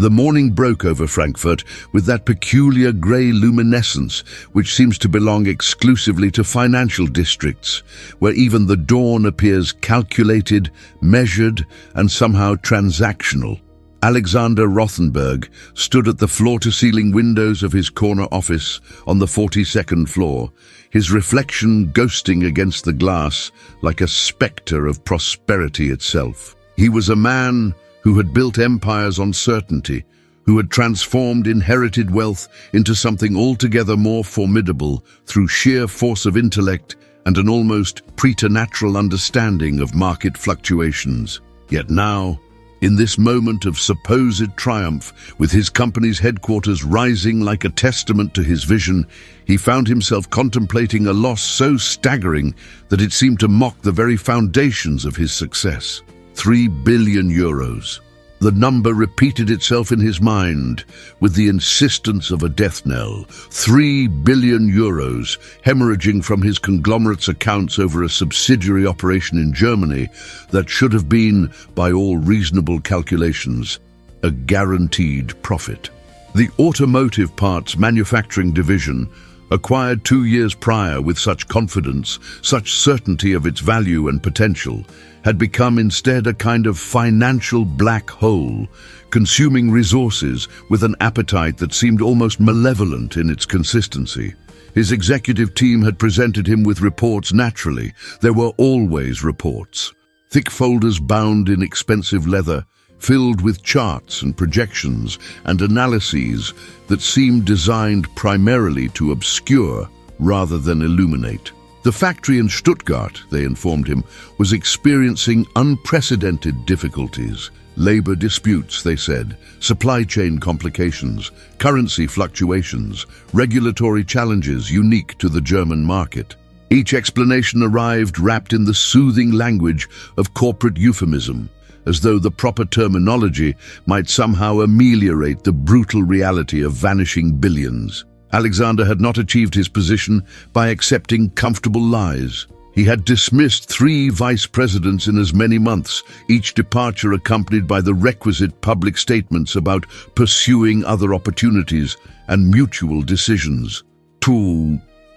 The morning broke over Frankfurt with that peculiar grey luminescence which seems to belong exclusively to financial districts, where even the dawn appears calculated, measured, and somehow transactional. Alexander Rothenberg stood at the floor-to-ceiling windows of his corner office on the 42nd floor, his reflection ghosting against the glass like a spectre of prosperity itself. He was a man who had built empires on certainty, who had transformed inherited wealth into something altogether more formidable through sheer force of intellect and an almost preternatural understanding of market fluctuations. Yet now, in this moment of supposed triumph, with his company's headquarters rising like a testament to his vision, he found himself contemplating a loss so staggering that it seemed to mock the very foundations of his success. 3 billion euros. The number repeated itself in his mind with the insistence of a death knell. 3 billion euros hemorrhaging from his conglomerate's accounts over a subsidiary operation in Germany that should have been, by all reasonable calculations, a guaranteed profit. The automotive parts manufacturing division, acquired 2 years prior with such confidence, such certainty of its value and potential, had become instead a kind of financial black hole, consuming resources with an appetite that seemed almost malevolent in its consistency. His executive team had presented him with reports naturally. There were always reports. Thick folders bound in expensive leather, filled with charts and projections and analyses that seemed designed primarily to obscure rather than illuminate. The factory in Stuttgart, they informed him, was experiencing unprecedented difficulties. Labor disputes, they said, supply chain complications, currency fluctuations, regulatory challenges unique to the German market. Each explanation arrived wrapped in the soothing language of corporate euphemism, as though the proper terminology might somehow ameliorate the brutal reality of vanishing billions. Alexander had not achieved his position by accepting comfortable lies. He had dismissed 3 vice presidents in as many months, each departure accompanied by the requisite public statements about pursuing other opportunities and mutual decisions.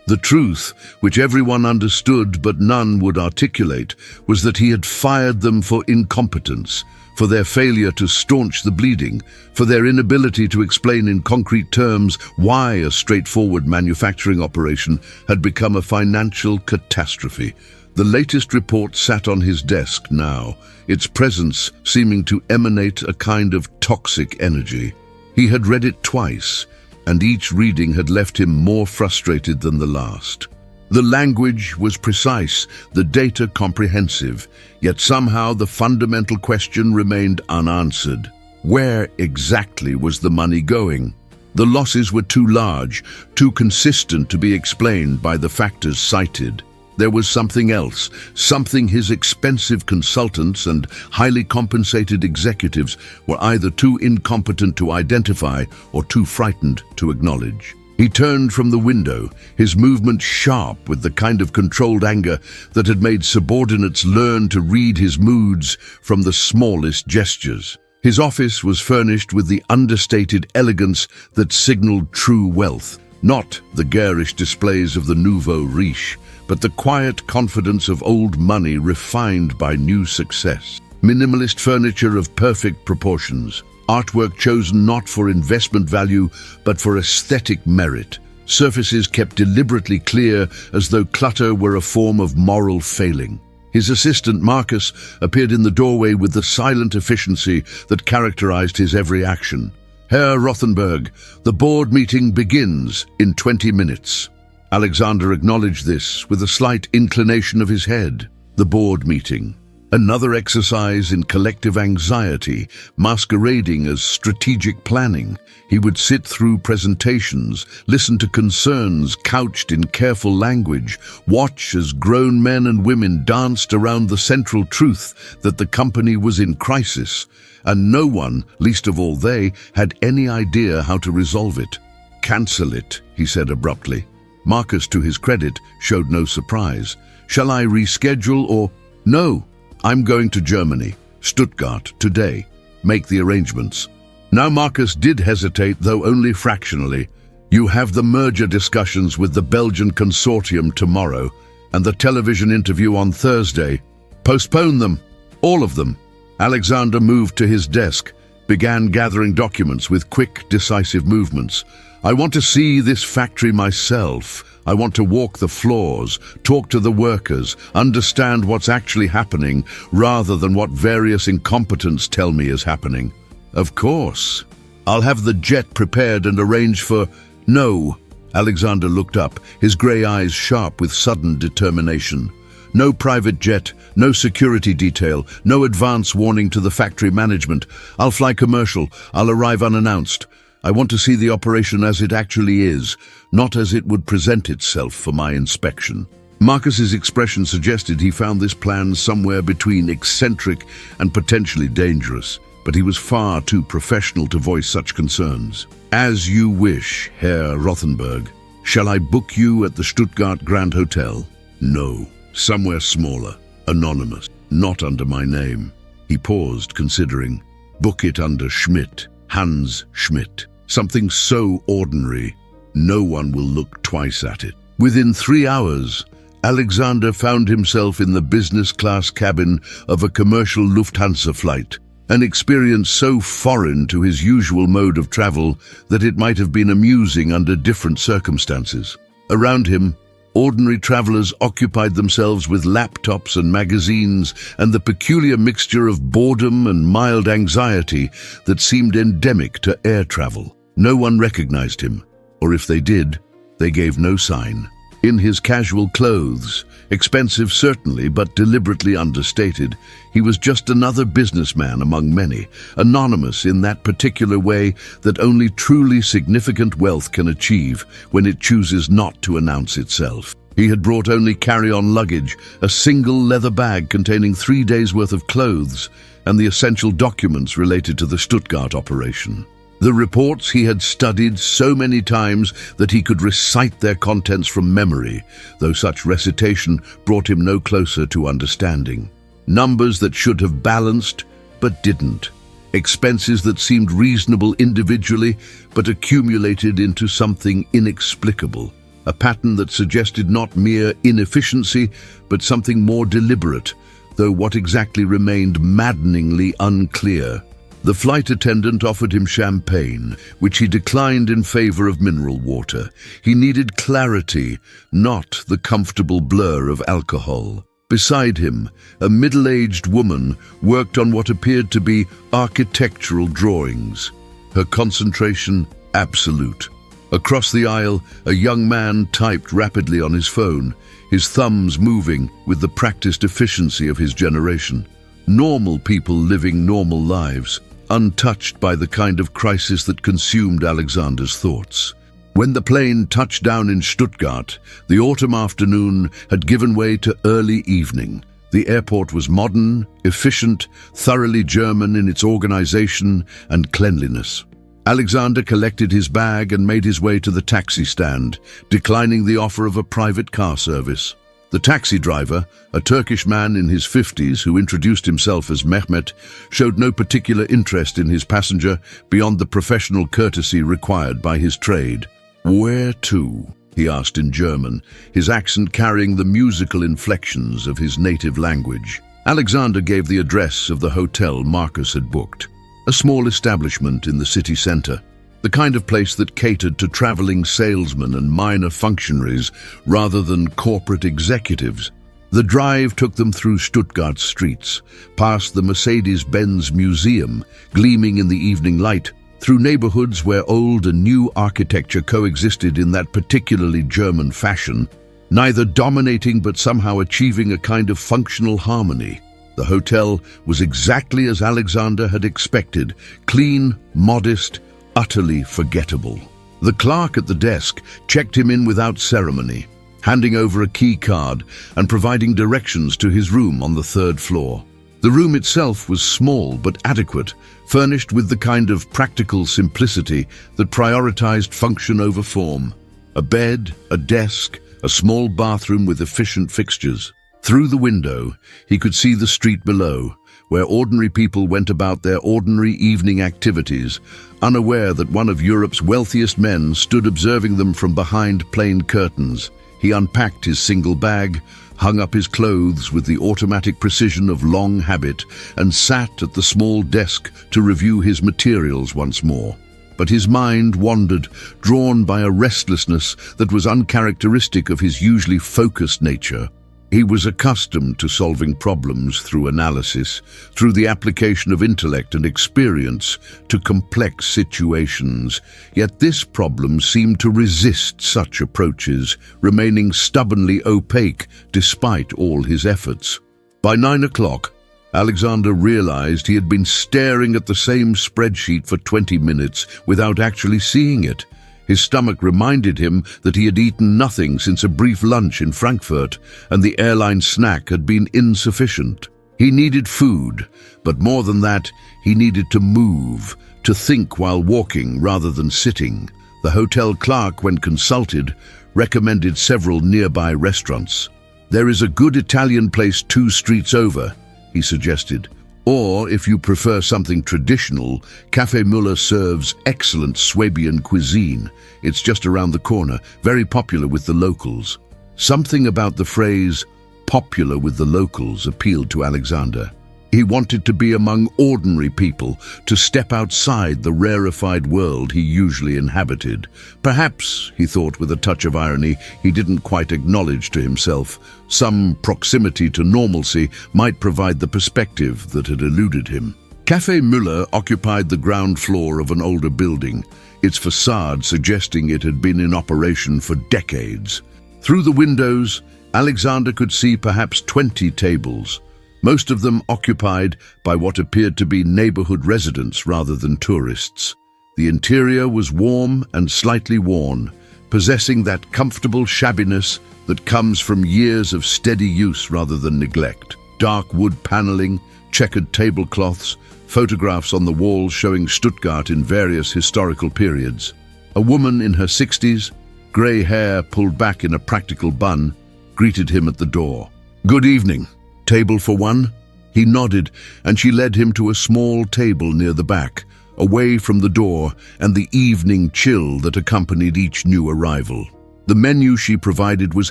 The truth, which everyone understood but none would articulate, was that he had fired them for incompetence, for their failure to staunch the bleeding, for their inability to explain in concrete terms why a straightforward manufacturing operation had become a financial catastrophe. The latest report sat on his desk now, its presence seeming to emanate a kind of toxic energy. He had read it twice, and each reading had left him more frustrated than the last. The language was precise, the data comprehensive, yet somehow the fundamental question remained unanswered. Where exactly was the money going? The losses were too large, too consistent to be explained by the factors cited. There was something else, something his expensive consultants and highly compensated executives were either too incompetent to identify or too frightened to acknowledge. He turned from the window, his movement sharp with the kind of controlled anger that had made subordinates learn to read his moods from the smallest gestures. His office was furnished with the understated elegance that signaled true wealth, not the garish displays of the nouveau riche, but the quiet confidence of old money refined by new success. Minimalist furniture of perfect proportions, artwork chosen not for investment value but for aesthetic merit, surfaces kept deliberately clear as though clutter were a form of moral failing. His assistant Marcus appeared in the doorway with the silent efficiency that characterized his every action. Herr Rothenberg, the board meeting begins in 20 minutes. Alexander acknowledged this with a slight inclination of his head. The board meeting. Another exercise in collective anxiety, masquerading as strategic planning. He would sit through presentations, listen to concerns couched in careful language, watch as grown men and women danced around the central truth that the company was in crisis, and no one, least of all they, had any idea how to resolve it. "Cancel it," he said abruptly. Marcus, to his credit, showed no surprise. "Shall I reschedule or—" "No, I'm going to Germany, Stuttgart, today. Make the arrangements." Now Marcus did hesitate, though only fractionally. You have the merger discussions with the Belgian consortium tomorrow, and the television interview on Thursday. Postpone them, all of them. Alexander moved to his desk, began gathering documents with quick, decisive movements. I want to see this factory myself. I want to walk the floors, talk to the workers, understand what's actually happening, rather than what various incompetents tell me is happening. Of course. I'll have the jet prepared and arranged for... No. Alexander looked up, his grey eyes sharp with sudden determination. No private jet, no security detail, no advance warning to the factory management. I'll fly commercial. I'll arrive unannounced. I want to see the operation as it actually is, not as it would present itself for my inspection. Marcus's expression suggested he found this plan somewhere between eccentric and potentially dangerous, but he was far too professional to voice such concerns. As you wish, Herr Rothenberg. Shall I book you at the Stuttgart Grand Hotel? No. Somewhere smaller, anonymous, not under my name. He paused, considering. Book it under Schmidt, Hans Schmidt. Something so ordinary, no one will look twice at it. Within 3 hours, Alexander found himself in the business class cabin of a commercial Lufthansa flight, an experience so foreign to his usual mode of travel that it might have been amusing under different circumstances. Around him, ordinary travelers occupied themselves with laptops and magazines and the peculiar mixture of boredom and mild anxiety that seemed endemic to air travel. No one recognized him, or if they did, they gave no sign. In his casual clothes, expensive certainly, but deliberately understated, he was just another businessman among many, anonymous in that particular way that only truly significant wealth can achieve when it chooses not to announce itself. He had brought only carry-on luggage, a single leather bag containing 3 days' worth of clothes, and the essential documents related to the Stuttgart operation. The reports he had studied so many times that he could recite their contents from memory, though such recitation brought him no closer to understanding. Numbers that should have balanced, but didn't. Expenses that seemed reasonable individually, but accumulated into something inexplicable. A pattern that suggested not mere inefficiency, but something more deliberate, though what exactly remained maddeningly unclear. The flight attendant offered him champagne, which he declined in favor of mineral water. He needed clarity, not the comfortable blur of alcohol. Beside him, a middle-aged woman worked on what appeared to be architectural drawings. Her concentration absolute. Across the aisle, a young man typed rapidly on his phone, his thumbs moving with the practiced efficiency of his generation. Normal people living normal lives, untouched by the kind of crisis that consumed Alexander's thoughts. When the plane touched down in Stuttgart, the autumn afternoon had given way to early evening. The airport was modern, efficient, thoroughly German in its organization and cleanliness. Alexander collected his bag and made his way to the taxi stand, declining the offer of a private car service. The taxi driver, a Turkish man in his 50s who introduced himself as Mehmet, showed no particular interest in his passenger beyond the professional courtesy required by his trade. "Where to?" he asked in German, his accent carrying the musical inflections of his native language. Alexander gave the address of the hotel Marcus had booked, a small establishment in the city center. The kind of place that catered to traveling salesmen and minor functionaries rather than corporate executives. The drive took them through Stuttgart streets, past the Mercedes-Benz Museum, gleaming in the evening light, through neighborhoods where old and new architecture coexisted in that particularly German fashion, neither dominating but somehow achieving a kind of functional harmony. The hotel was exactly as Alexander had expected, clean, modest, utterly forgettable. The clerk at the desk checked him in without ceremony, handing over a key card and providing directions to his room on the 3rd floor. The room itself was small but adequate, furnished with the kind of practical simplicity that prioritized function over form. A bed, a desk, a small bathroom with efficient fixtures. Through the window, he could see the street below, where ordinary people went about their ordinary evening activities, unaware that one of Europe's wealthiest men stood observing them from behind plain curtains. He unpacked his single bag, hung up his clothes with the automatic precision of long habit, and sat at the small desk to review his materials once more. But his mind wandered, drawn by a restlessness that was uncharacteristic of his usually focused nature. He was accustomed to solving problems through analysis, through the application of intellect and experience to complex situations. Yet this problem seemed to resist such approaches, remaining stubbornly opaque despite all his efforts. By 9 o'clock, Alexander realized he had been staring at the same spreadsheet for 20 minutes without actually seeing it. His stomach reminded him that he had eaten nothing since a brief lunch in Frankfurt, and the airline snack had been insufficient. He needed food, but more than that, he needed to move, to think while walking rather than sitting. The hotel clerk, when consulted, recommended several nearby restaurants. "There is a good Italian place 2 streets over," he suggested. "Or, if you prefer something traditional, Café Müller serves excellent Swabian cuisine. It's just around the corner, very popular with the locals." Something about the phrase, "popular with the locals," appealed to Alexander. He wanted to be among ordinary people, to step outside the rarefied world he usually inhabited. Perhaps, he thought with a touch of irony he didn't quite acknowledge to himself, some proximity to normalcy might provide the perspective that had eluded him. Café Müller occupied the ground floor of an older building, its facade suggesting it had been in operation for decades. Through the windows, Alexander could see perhaps 20 tables, most of them occupied by what appeared to be neighborhood residents rather than tourists. The interior was warm and slightly worn, possessing that comfortable shabbiness that comes from years of steady use rather than neglect. Dark wood paneling, checkered tablecloths, photographs on the walls showing Stuttgart in various historical periods. A woman in her 60s, grey hair pulled back in a practical bun, greeted him at the door. "Good evening. Table for one?" He nodded, and she led him to a small table near the back, away from the door and the evening chill that accompanied each new arrival. The menu she provided was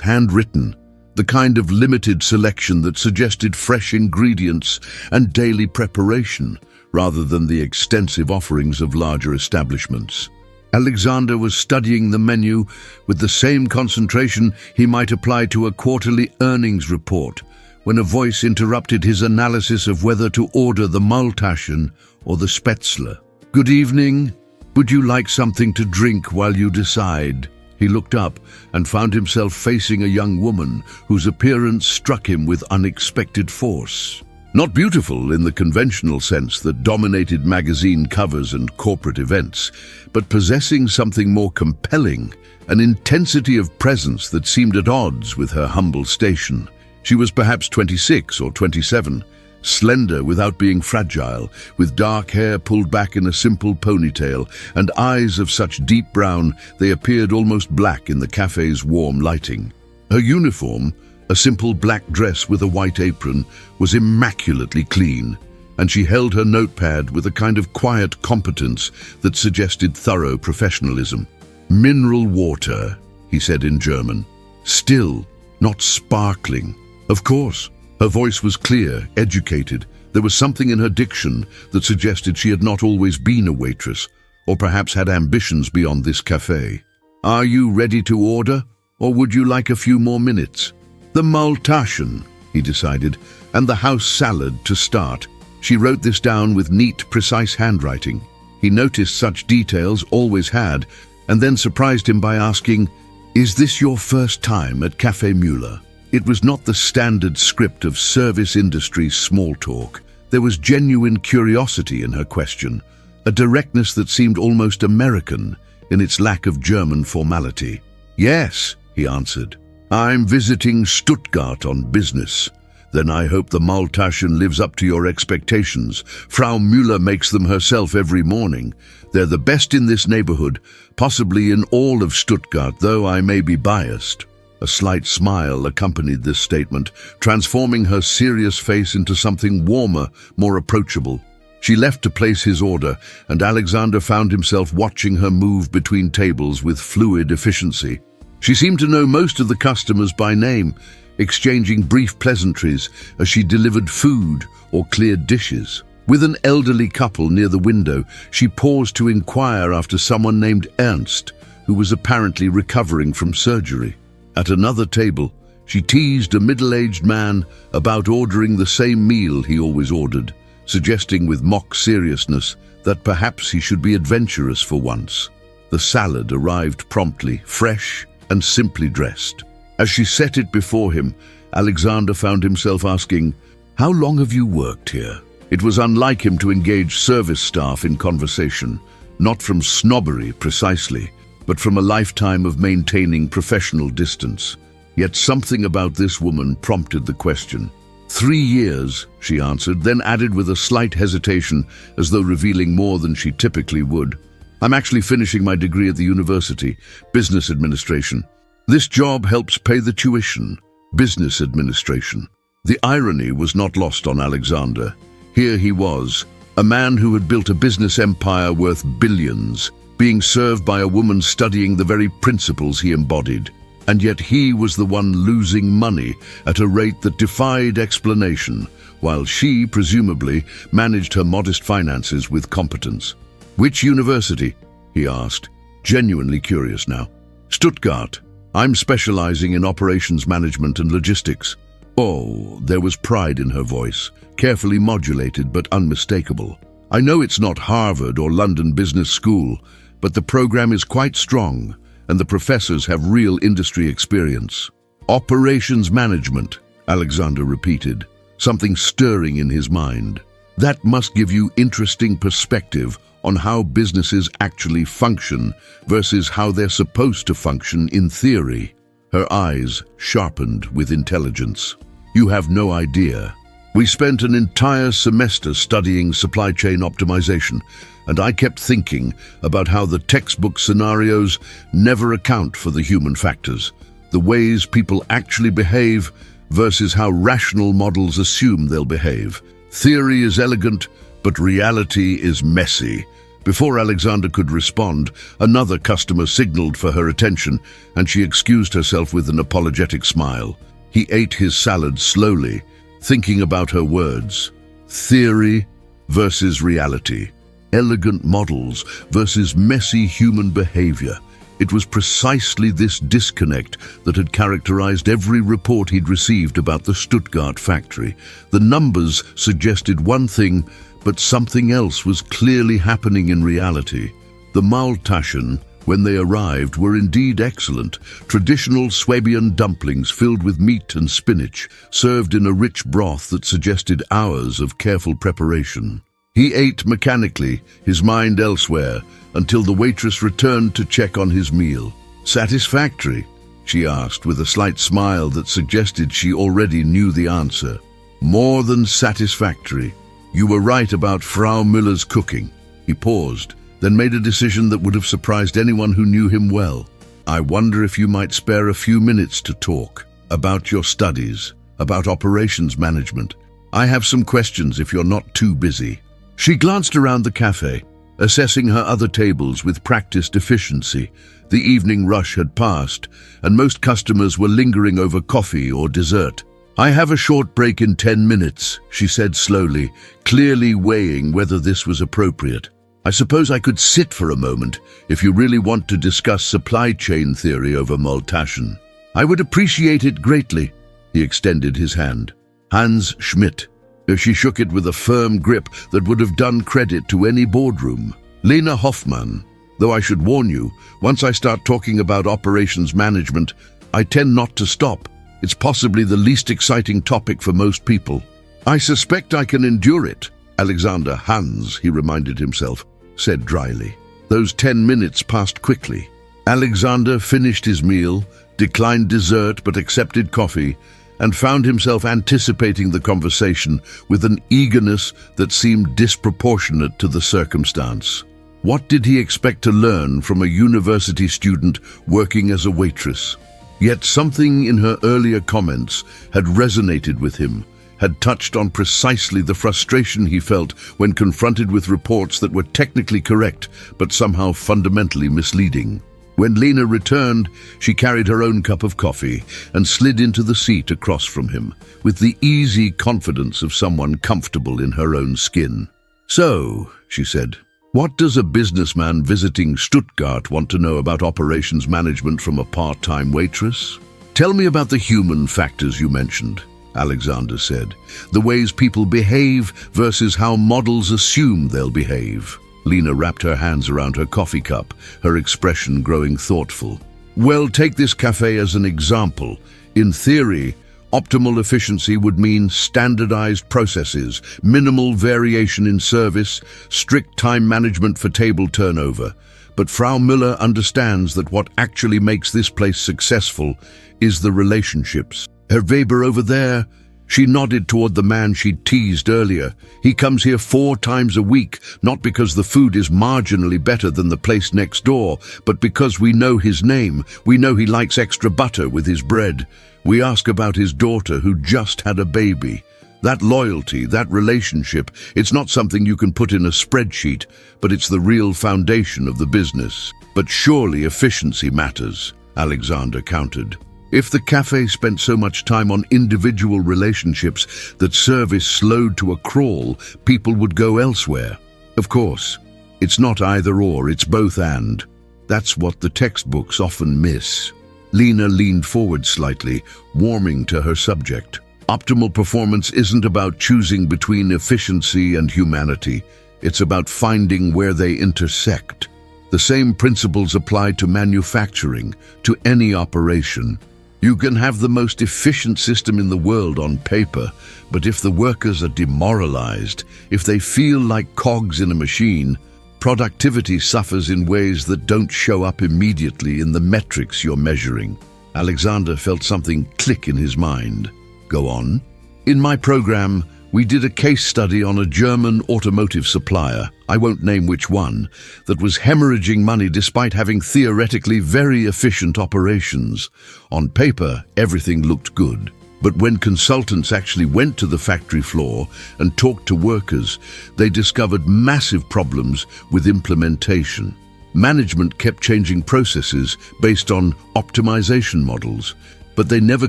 handwritten, the kind of limited selection that suggested fresh ingredients and daily preparation, rather than the extensive offerings of larger establishments. Alexander was studying the menu with the same concentration he might apply to a quarterly earnings report, when a voice interrupted his analysis of whether to order the Maultaschen or the Spätzle. "Good evening. Would you like something to drink while you decide?" He looked up and found himself facing a young woman whose appearance struck him with unexpected force. Not beautiful in the conventional sense that dominated magazine covers and corporate events, but possessing something more compelling, an intensity of presence that seemed at odds with her humble station. She was perhaps 26 or 27, slender without being fragile, with dark hair pulled back in a simple ponytail and eyes of such deep brown they appeared almost black in the cafe's warm lighting. Her uniform, a simple black dress with a white apron, was immaculately clean, and she held her notepad with a kind of quiet competence that suggested thorough professionalism. "Mineral water," he said in German. "Still, not sparkling." Of course. Her voice was clear, educated. There was something in her diction that suggested she had not always been a waitress, or perhaps had ambitions beyond this cafe. "Are you ready to order, or would you like a few more minutes?" "The Maultaschen," he decided, "and the house salad to start." She wrote this down with neat, precise handwriting. He noticed such details, always had, and then surprised him by asking, "Is this your first time at Café Müller?" It was not the standard script of service industry small talk. There was genuine curiosity in her question, a directness that seemed almost American in its lack of German formality. "Yes," he answered. "I'm visiting Stuttgart on business. Then I hope the Maultaschen lives up to your expectations. Frau Müller makes them herself every morning. They're the best in this neighborhood, possibly in all of Stuttgart, though I may be biased." A slight smile accompanied this statement, transforming her serious face into something warmer, more approachable. She left to place his order, and Alexander found himself watching her move between tables with fluid efficiency. She seemed to know most of the customers by name, exchanging brief pleasantries as she delivered food or cleared dishes. With an elderly couple near the window, she paused to inquire after someone named Ernst, who was apparently recovering from surgery. At another table, she teased a middle-aged man about ordering the same meal he always ordered, suggesting with mock seriousness that perhaps he should be adventurous for once. The salad arrived promptly, fresh and simply dressed. As she set it before him, Alexander found himself asking, "How long have you worked here?" It was unlike him to engage service staff in conversation, not from snobbery precisely, but from a lifetime of maintaining professional distance. Yet something about this woman prompted the question. 3 years, she answered, then added with a slight hesitation, as though revealing more than she typically would. "I'm actually finishing my degree at the university, business administration. This job helps pay the tuition, business administration." The irony was not lost on Alexander. Here he was, a man who had built a business empire worth billions, being served by a woman studying the very principles he embodied. And yet he was the one losing money at a rate that defied explanation, while she, presumably, managed her modest finances with competence. "Which university?" he asked, genuinely curious now. "Stuttgart. I'm specializing in operations management and logistics." Oh, there was pride in her voice, carefully modulated but unmistakable. "I know it's not Harvard or London Business School, but the program is quite strong, and the professors have real industry experience." "Operations management," Alexander repeated, something stirring in his mind. "That must give you interesting perspective on how businesses actually function versus how they're supposed to function in theory." Her eyes sharpened with intelligence. "You have no idea. We spent an entire semester studying supply chain optimization, and I kept thinking about how the textbook scenarios never account for the human factors, the ways people actually behave versus how rational models assume they'll behave. Theory is elegant, but reality is messy." Before Alexander could respond, another customer signaled for her attention, and she excused herself with an apologetic smile. He ate his salad slowly, thinking about her words. Theory versus reality. Elegant models versus messy human behavior. It was precisely this disconnect that had characterized every report he'd received about the Stuttgart factory. The numbers suggested one thing, but something else was clearly happening in reality. The Maultaschen, when they arrived, were indeed excellent. Traditional Swabian dumplings filled with meat and spinach, served in a rich broth that suggested hours of careful preparation. He ate mechanically, his mind elsewhere, until the waitress returned to check on his meal. "Satisfactory?" she asked, with a slight smile that suggested she already knew the answer. "More than satisfactory. You were right about Frau Müller's cooking." He paused, then made a decision that would have surprised anyone who knew him well. "I wonder if you might spare a few minutes to talk about your studies, about operations management. I have some questions if you're not too busy." She glanced around the cafe, assessing her other tables with practiced efficiency. The evening rush had passed, and most customers were lingering over coffee or dessert. "I have a short break in 10 minutes, she said slowly, clearly weighing whether this was appropriate. "I suppose I could sit for a moment if you really want to discuss supply chain theory over Maultaschen." "I would appreciate it greatly." He extended his hand. Hans Schmidt. She shook it with a firm grip that would have done credit to any boardroom. "Lena Hoffmann. Though I should warn you, once I start talking about operations management, I tend not to stop. It's possibly the least exciting topic for most people." "I suspect I can endure it." Alexander Hans, he reminded himself, said dryly. Those 10 minutes passed quickly. Alexander finished his meal, declined dessert but accepted coffee, and found himself anticipating the conversation with an eagerness that seemed disproportionate to the circumstance. What did he expect to learn from a university student working as a waitress? Yet something in her earlier comments had resonated with him, had touched on precisely the frustration he felt when confronted with reports that were technically correct but somehow fundamentally misleading. When Lena returned, she carried her own cup of coffee and slid into the seat across from him, with the easy confidence of someone comfortable in her own skin. "So," she said, "what does a businessman visiting Stuttgart want to know about operations management from a part-time waitress?" "Tell me about the human factors you mentioned," Alexander said. "The ways people behave versus how models assume they'll behave." Lena wrapped her hands around her coffee cup, her expression growing thoughtful. "Well, take this cafe as an example. In theory, optimal efficiency would mean standardized processes, minimal variation in service, strict time management for table turnover. But Frau Müller understands that what actually makes this place successful is the relationships. Herr Weber over there," she nodded toward the man she'd teased earlier. "He comes here 4 times a week, not because the food is marginally better than the place next door, but because we know his name. We know he likes extra butter with his bread. We ask about his daughter who just had a baby. That loyalty, that relationship, it's not something you can put in a spreadsheet, but it's the real foundation of the business." "But surely efficiency matters," Alexander countered. "If the cafe spent so much time on individual relationships that service slowed to a crawl, people would go elsewhere." "Of course, it's not either or, it's both and. That's what the textbooks often miss." Lena leaned forward slightly, warming to her subject. "Optimal performance isn't about choosing between efficiency and humanity. It's about finding where they intersect. The same principles apply to manufacturing, to any operation. You can have the most efficient system in the world on paper, but if the workers are demoralized, if they feel like cogs in a machine, productivity suffers in ways that don't show up immediately in the metrics you're measuring." Alexander felt something click in his mind. "Go on." "In my program, we did a case study on a German automotive supplier, I won't name which one, that was hemorrhaging money despite having theoretically very efficient operations. On paper, everything looked good. But when consultants actually went to the factory floor and talked to workers, they discovered massive problems with implementation. Management kept changing processes based on optimization models, but they never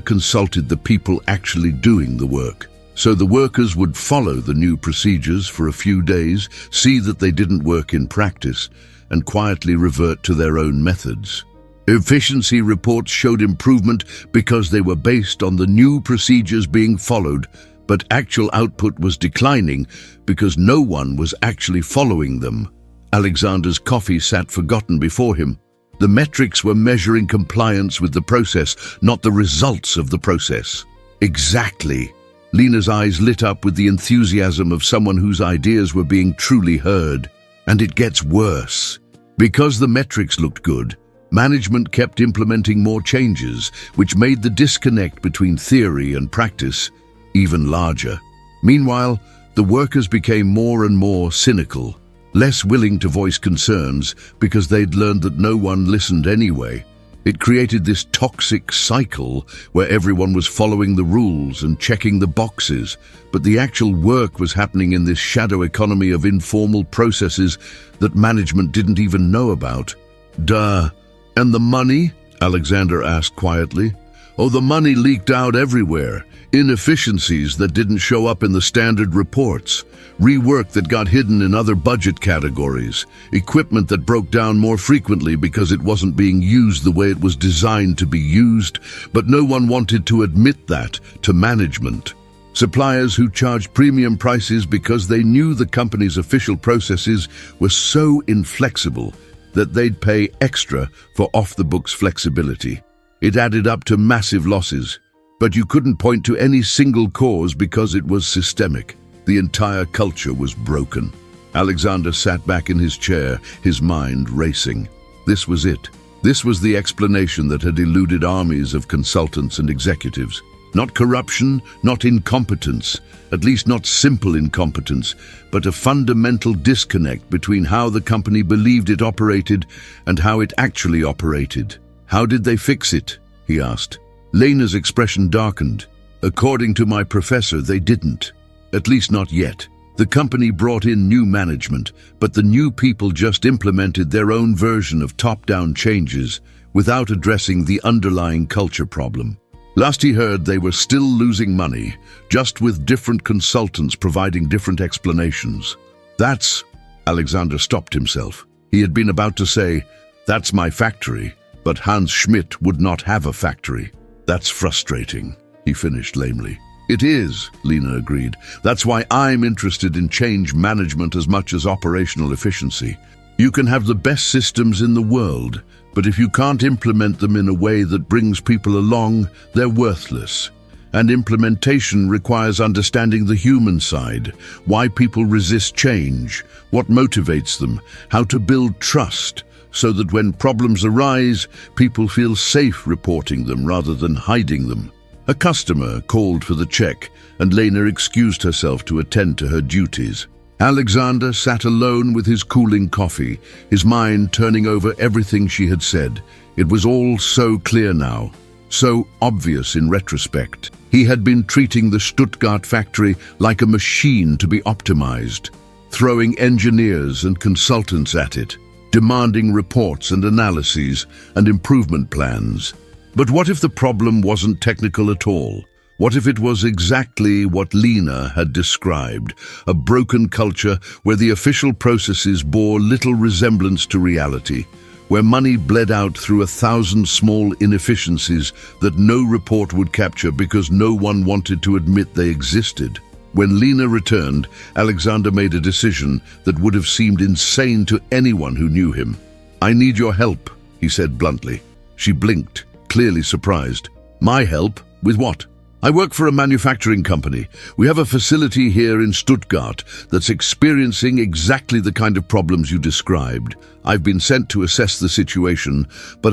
consulted the people actually doing the work. So the workers would follow the new procedures for a few days, see that they didn't work in practice, and quietly revert to their own methods. Efficiency reports showed improvement because they were based on the new procedures being followed, but actual output was declining because no one was actually following them." Alexander's coffee sat forgotten before him. The metrics were measuring compliance with the process, not the results of the process. "Exactly." Lena's eyes lit up with the enthusiasm of someone whose ideas were being truly heard. "And it gets worse. Because the metrics looked good, management kept implementing more changes, which made the disconnect between theory and practice even larger. Meanwhile, the workers became more and more cynical, less willing to voice concerns because they'd learned that no one listened anyway. It created this toxic cycle where everyone was following the rules and checking the boxes, but the actual work was happening in this shadow economy of informal processes that management didn't even know about." "Duh. And the money?" Alexander asked quietly. "Oh, the money leaked out everywhere. Inefficiencies that didn't show up in the standard reports. Rework that got hidden in other budget categories. Equipment that broke down more frequently because it wasn't being used the way it was designed to be used, but no one wanted to admit that to management. Suppliers who charged premium prices because they knew the company's official processes were so inflexible that they'd pay extra for off-the-books flexibility. It added up to massive losses, but you couldn't point to any single cause because it was systemic. The entire culture was broken." Alexander sat back in his chair, his mind racing. This was it. This was the explanation that had eluded armies of consultants and executives. Not corruption, not incompetence, at least not simple incompetence, but a fundamental disconnect between how the company believed it operated and how it actually operated. How did they fix it? he asked. Lena's expression darkened. According to my professor, they didn't. At least not yet. The company brought in new management, but the new people just implemented their own version of top-down changes without addressing the underlying culture problem. Last he heard, they were still losing money, just with different consultants providing different explanations. That's... Alexander stopped himself. He had been about to say, "That's my factory," but Hans Schmidt would not have a factory. That's frustrating, he finished lamely. It is, Lena agreed. That's why I'm interested in change management as much as operational efficiency. You can have the best systems in the world, but if you can't implement them in a way that brings people along, they're worthless. And implementation requires understanding the human side, why people resist change, what motivates them, how to build trust, so that when problems arise, people feel safe reporting them rather than hiding them. A customer called for the check, and Lena excused herself to attend to her duties. Alexander sat alone with his cooling coffee, his mind turning over everything she had said. It was all so clear now, so obvious in retrospect. He had been treating the Stuttgart factory like a machine to be optimized, throwing engineers and consultants at it, demanding reports and analyses and improvement plans. But what if the problem wasn't technical at all? What if it was exactly what Lena had described, a broken culture where the official processes bore little resemblance to reality, where money bled out through 1,000 small inefficiencies that no report would capture because no one wanted to admit they existed? When Lena returned, Alexander made a decision that would have seemed insane to anyone who knew him. "I need your help," he said bluntly. She blinked, clearly surprised. "My help? With what?" "I work for a manufacturing company. We have a facility here in Stuttgart that's experiencing exactly the kind of problems you described. I've been sent to assess the situation, but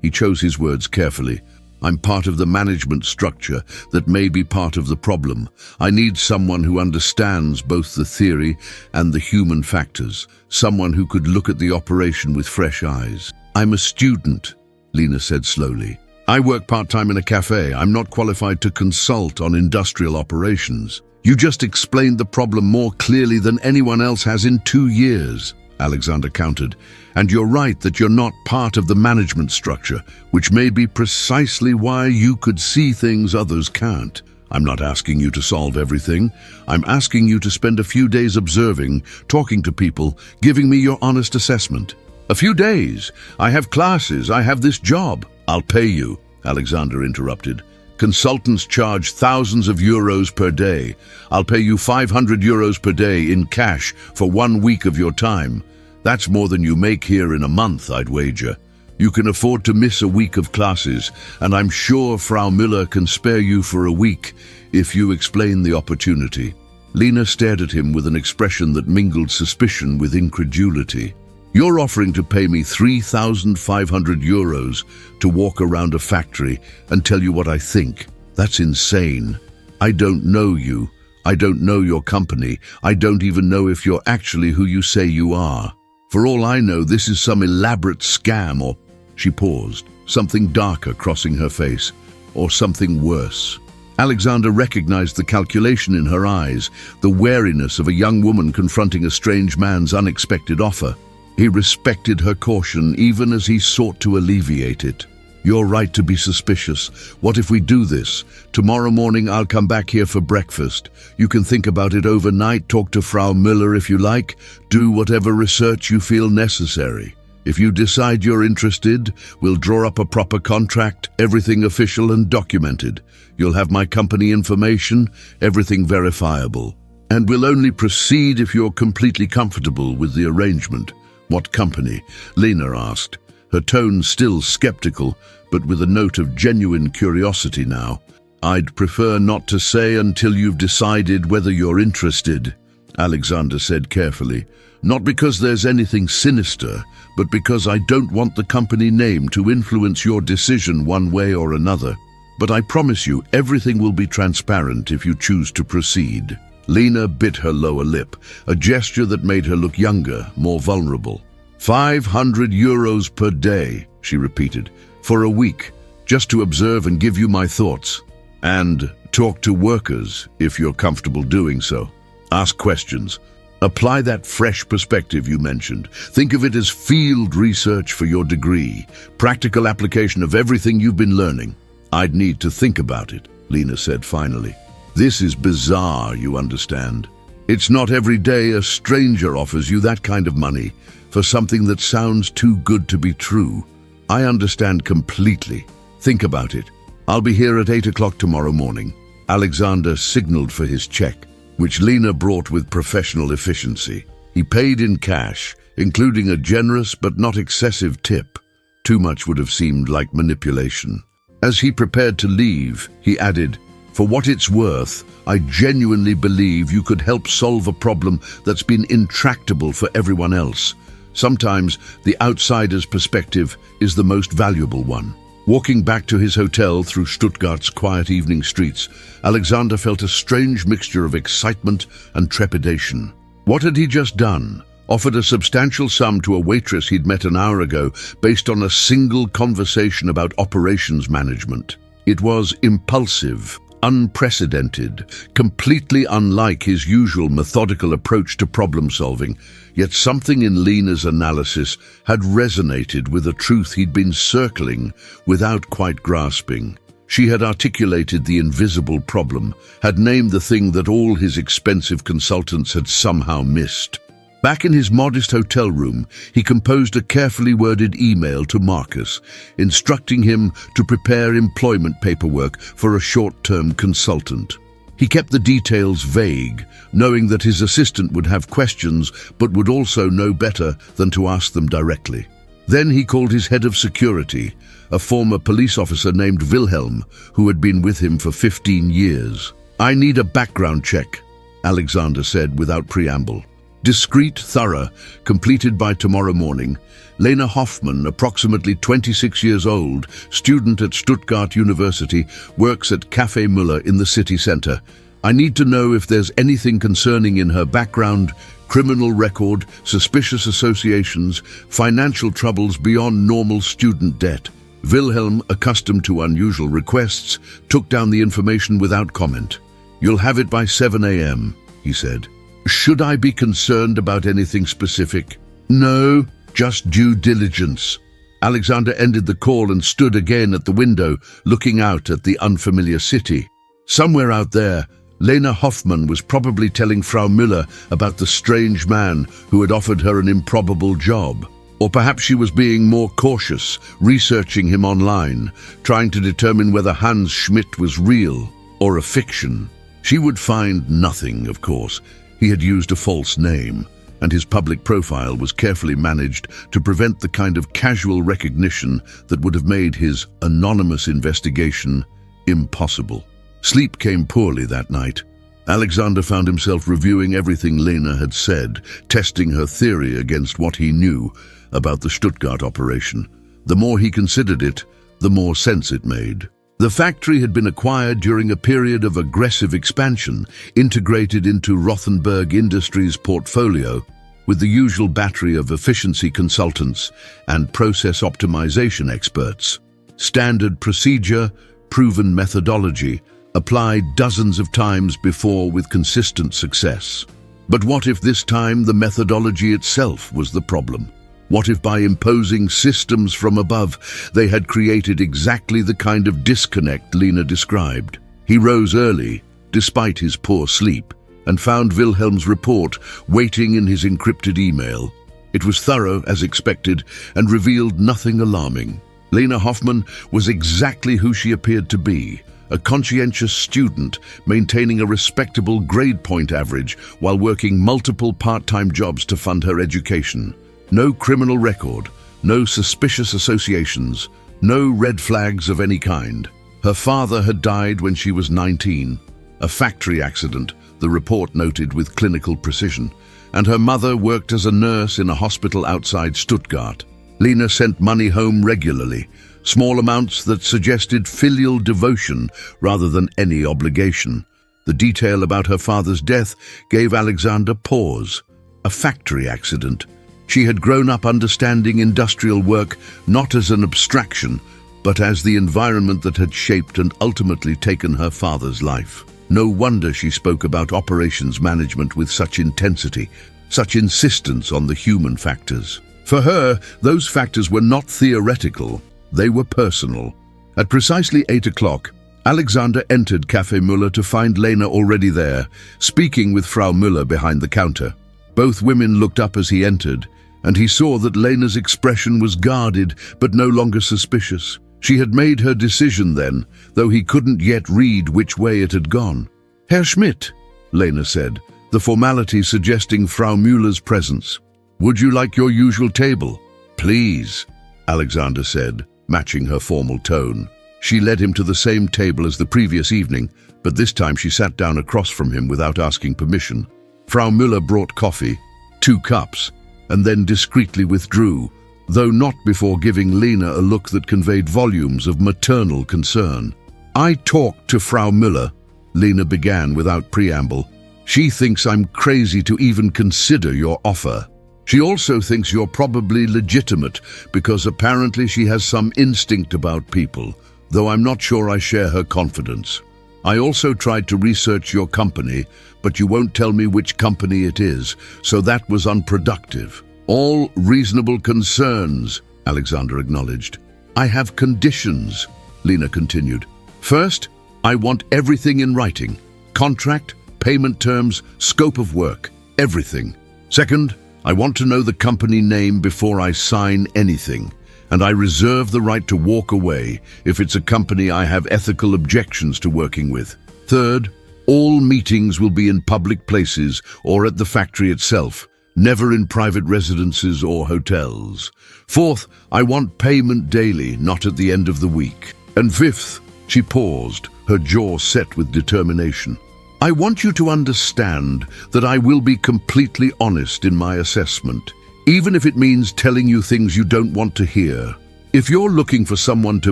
he chose his words carefully. "I'm part of the management structure that may be part of the problem. I need someone who understands both the theory and the human factors, someone who could look at the operation with fresh eyes." "I'm a student," Lena said slowly. "I work part-time in a cafe. I'm not qualified to consult on industrial operations." "You just explained the problem more clearly than anyone else has in 2 years, Alexander countered. "And you're right that you're not part of the management structure, which may be precisely why you could see things others can't. I'm not asking you to solve everything. I'm asking you to spend a few days observing, talking to people, giving me your honest assessment." "A few days? I have classes, I have this job." "I'll pay you," Alexander interrupted. "Consultants charge thousands of euros per day. I'll pay you 500 euros per day in cash for 1 week of your time. That's more than you make here in a month, I'd wager. You can afford to miss a week of classes, and I'm sure Frau Müller can spare you for a week if you explain the opportunity." Lena stared at him with an expression that mingled suspicion with incredulity. "You're offering to pay me 3,500 euros to walk around a factory and tell you what I think? That's insane. I don't know you. I don't know your company. I don't even know if you're actually who you say you are. For all I know, this is some elaborate scam or..." She paused, something darker crossing her face, "or something worse." Alexander recognized the calculation in her eyes, the wariness of a young woman confronting a strange man's unexpected offer. He respected her caution even as he sought to alleviate it. "You're right to be suspicious. What if we do this? Tomorrow morning I'll come back here for breakfast. You can think about it overnight, talk to Frau Müller if you like, do whatever research you feel necessary. If you decide you're interested, we'll draw up a proper contract, everything official and documented. You'll have my company information, everything verifiable. And we'll only proceed if you're completely comfortable with the arrangement." "What company?" Lena asked, her tone still skeptical, but with a note of genuine curiosity now. "I'd prefer not to say until you've decided whether you're interested," Alexander said carefully. "Not because there's anything sinister, but because I don't want the company name to influence your decision one way or another. But I promise you everything will be transparent if you choose to proceed." Lena bit her lower lip, a gesture that made her look younger, more vulnerable. 500 euros per day, she repeated, "for a week, just to observe and give you my thoughts. And talk to workers if you're comfortable doing so. Ask questions. Apply that fresh perspective you mentioned. Think of it as field research for your degree, practical application of everything you've been learning. I'd need to think about it, Lena said finally. This is bizarre, you understand. It's not every day a stranger offers you that kind of money for something that sounds too good to be true. I understand completely. Think about it. I'll be here at 8 o'clock tomorrow morning. Alexander signaled for his check, which Lena brought with professional efficiency. He paid in cash, including a generous but not excessive tip. Too much would have seemed like manipulation. As he prepared to leave, he added, "For what it's worth, I genuinely believe you could help solve a problem that's been intractable for everyone else. Sometimes the outsider's perspective is the most valuable one." Walking back to his hotel through Stuttgart's quiet evening streets, Alexander felt a strange mixture of excitement and trepidation. What had he just done? Offered a substantial sum to a waitress he'd met an hour ago based on a single conversation about operations management. It was impulsive, unprecedented, completely unlike his usual methodical approach to problem solving, yet something in Lena's analysis had resonated with a truth he'd been circling without quite grasping. She had articulated the invisible problem, had named the thing that all his expensive consultants had somehow missed. Back in his modest hotel room, he composed a carefully worded email to Marcus, instructing him to prepare employment paperwork for a short-term consultant. He kept the details vague, knowing that his assistant would have questions but would also know better than to ask them directly. Then he called his head of security, a former police officer named Wilhelm, who had been with him for 15 years. "I need a background check," Alexander said without preamble. Discreet, thorough, completed by tomorrow morning. Lena Hoffman, approximately 26 years old, student at Stuttgart University, works at Café Müller in the city center. I need to know if there's anything concerning in her background, criminal record, suspicious associations, financial troubles beyond normal student debt. Wilhelm, accustomed to unusual requests, took down the information without comment. "You'll have it by 7 a.m., he said. "Should I be concerned about anything specific?" "No, just due diligence." Alexander ended the call and stood again at the window, looking out at the unfamiliar city. Somewhere out there, Lena Hoffman was probably telling Frau Müller about the strange man who had offered her an improbable job. Or perhaps she was being more cautious, researching him online, trying to determine whether Hans Schmidt was real or a fiction. She would find nothing, of course. He had used a false name, and his public profile was carefully managed to prevent the kind of casual recognition that would have made his anonymous investigation impossible. Sleep came poorly that night. Alexander found himself reviewing everything Lena had said, testing her theory against what he knew about the Stuttgart operation. The more he considered it, the more sense it made. The factory had been acquired during a period of aggressive expansion, integrated into Rothenberg Industries' portfolio, with the usual battery of efficiency consultants and process optimization experts. Standard procedure, proven methodology, applied dozens of times before with consistent success. But what if this time the methodology itself was the problem? What if by imposing systems from above, they had created exactly the kind of disconnect Lena described? He rose early, despite his poor sleep, and found Wilhelm's report waiting in his encrypted email. It was thorough, as expected, and revealed nothing alarming. Lena Hoffman was exactly who she appeared to be, a conscientious student maintaining a respectable grade point average while working multiple part-time jobs to fund her education. No criminal record, no suspicious associations, no red flags of any kind. Her father had died when she was 19, a factory accident, the report noted with clinical precision, and her mother worked as a nurse in a hospital outside Stuttgart. Lena sent money home regularly, small amounts that suggested filial devotion rather than any obligation. The detail about her father's death gave Alexander pause. A factory accident. She had grown up understanding industrial work not as an abstraction, but as the environment that had shaped and ultimately taken her father's life. No wonder she spoke about operations management with such intensity, such insistence on the human factors. For her, those factors were not theoretical, they were personal. At precisely 8 o'clock, Alexander entered Café Müller to find Lena already there, speaking with Frau Müller behind the counter. Both women looked up as he entered, and he saw that Lena's expression was guarded but no longer suspicious. She had made her decision then, though he couldn't yet read which way it had gone. "Herr Schmidt," Lena said, the formality suggesting Frau Müller's presence. "Would you like your usual table?" "Please," Alexander said, matching her formal tone. She led him to the same table as the previous evening, but this time she sat down across from him without asking permission. Frau Müller brought coffee, 2 cups, and then discreetly withdrew, though not before giving Lena a look that conveyed volumes of maternal concern. "I talked to Frau Müller," Lena began without preamble. "She thinks I'm crazy to even consider your offer. She also thinks you're probably legitimate because apparently she has some instinct about people, though I'm not sure I share her confidence. I also tried to research your company, but you won't tell me which company it is, so that was unproductive." "All reasonable concerns," Alexander acknowledged. "I have conditions," Lena continued. "First, I want everything in writing. Contract, payment terms, scope of work, everything. Second, I want to know the company name before I sign anything, and I reserve the right to walk away if it's a company I have ethical objections to working with. Third, all meetings will be in public places or at the factory itself, never in private residences or hotels. Fourth, I want payment daily, not at the end of the week. And fifth," she paused, her jaw set with determination, "I want you to understand that I will be completely honest in my assessment, even if it means telling you things you don't want to hear. If you're looking for someone to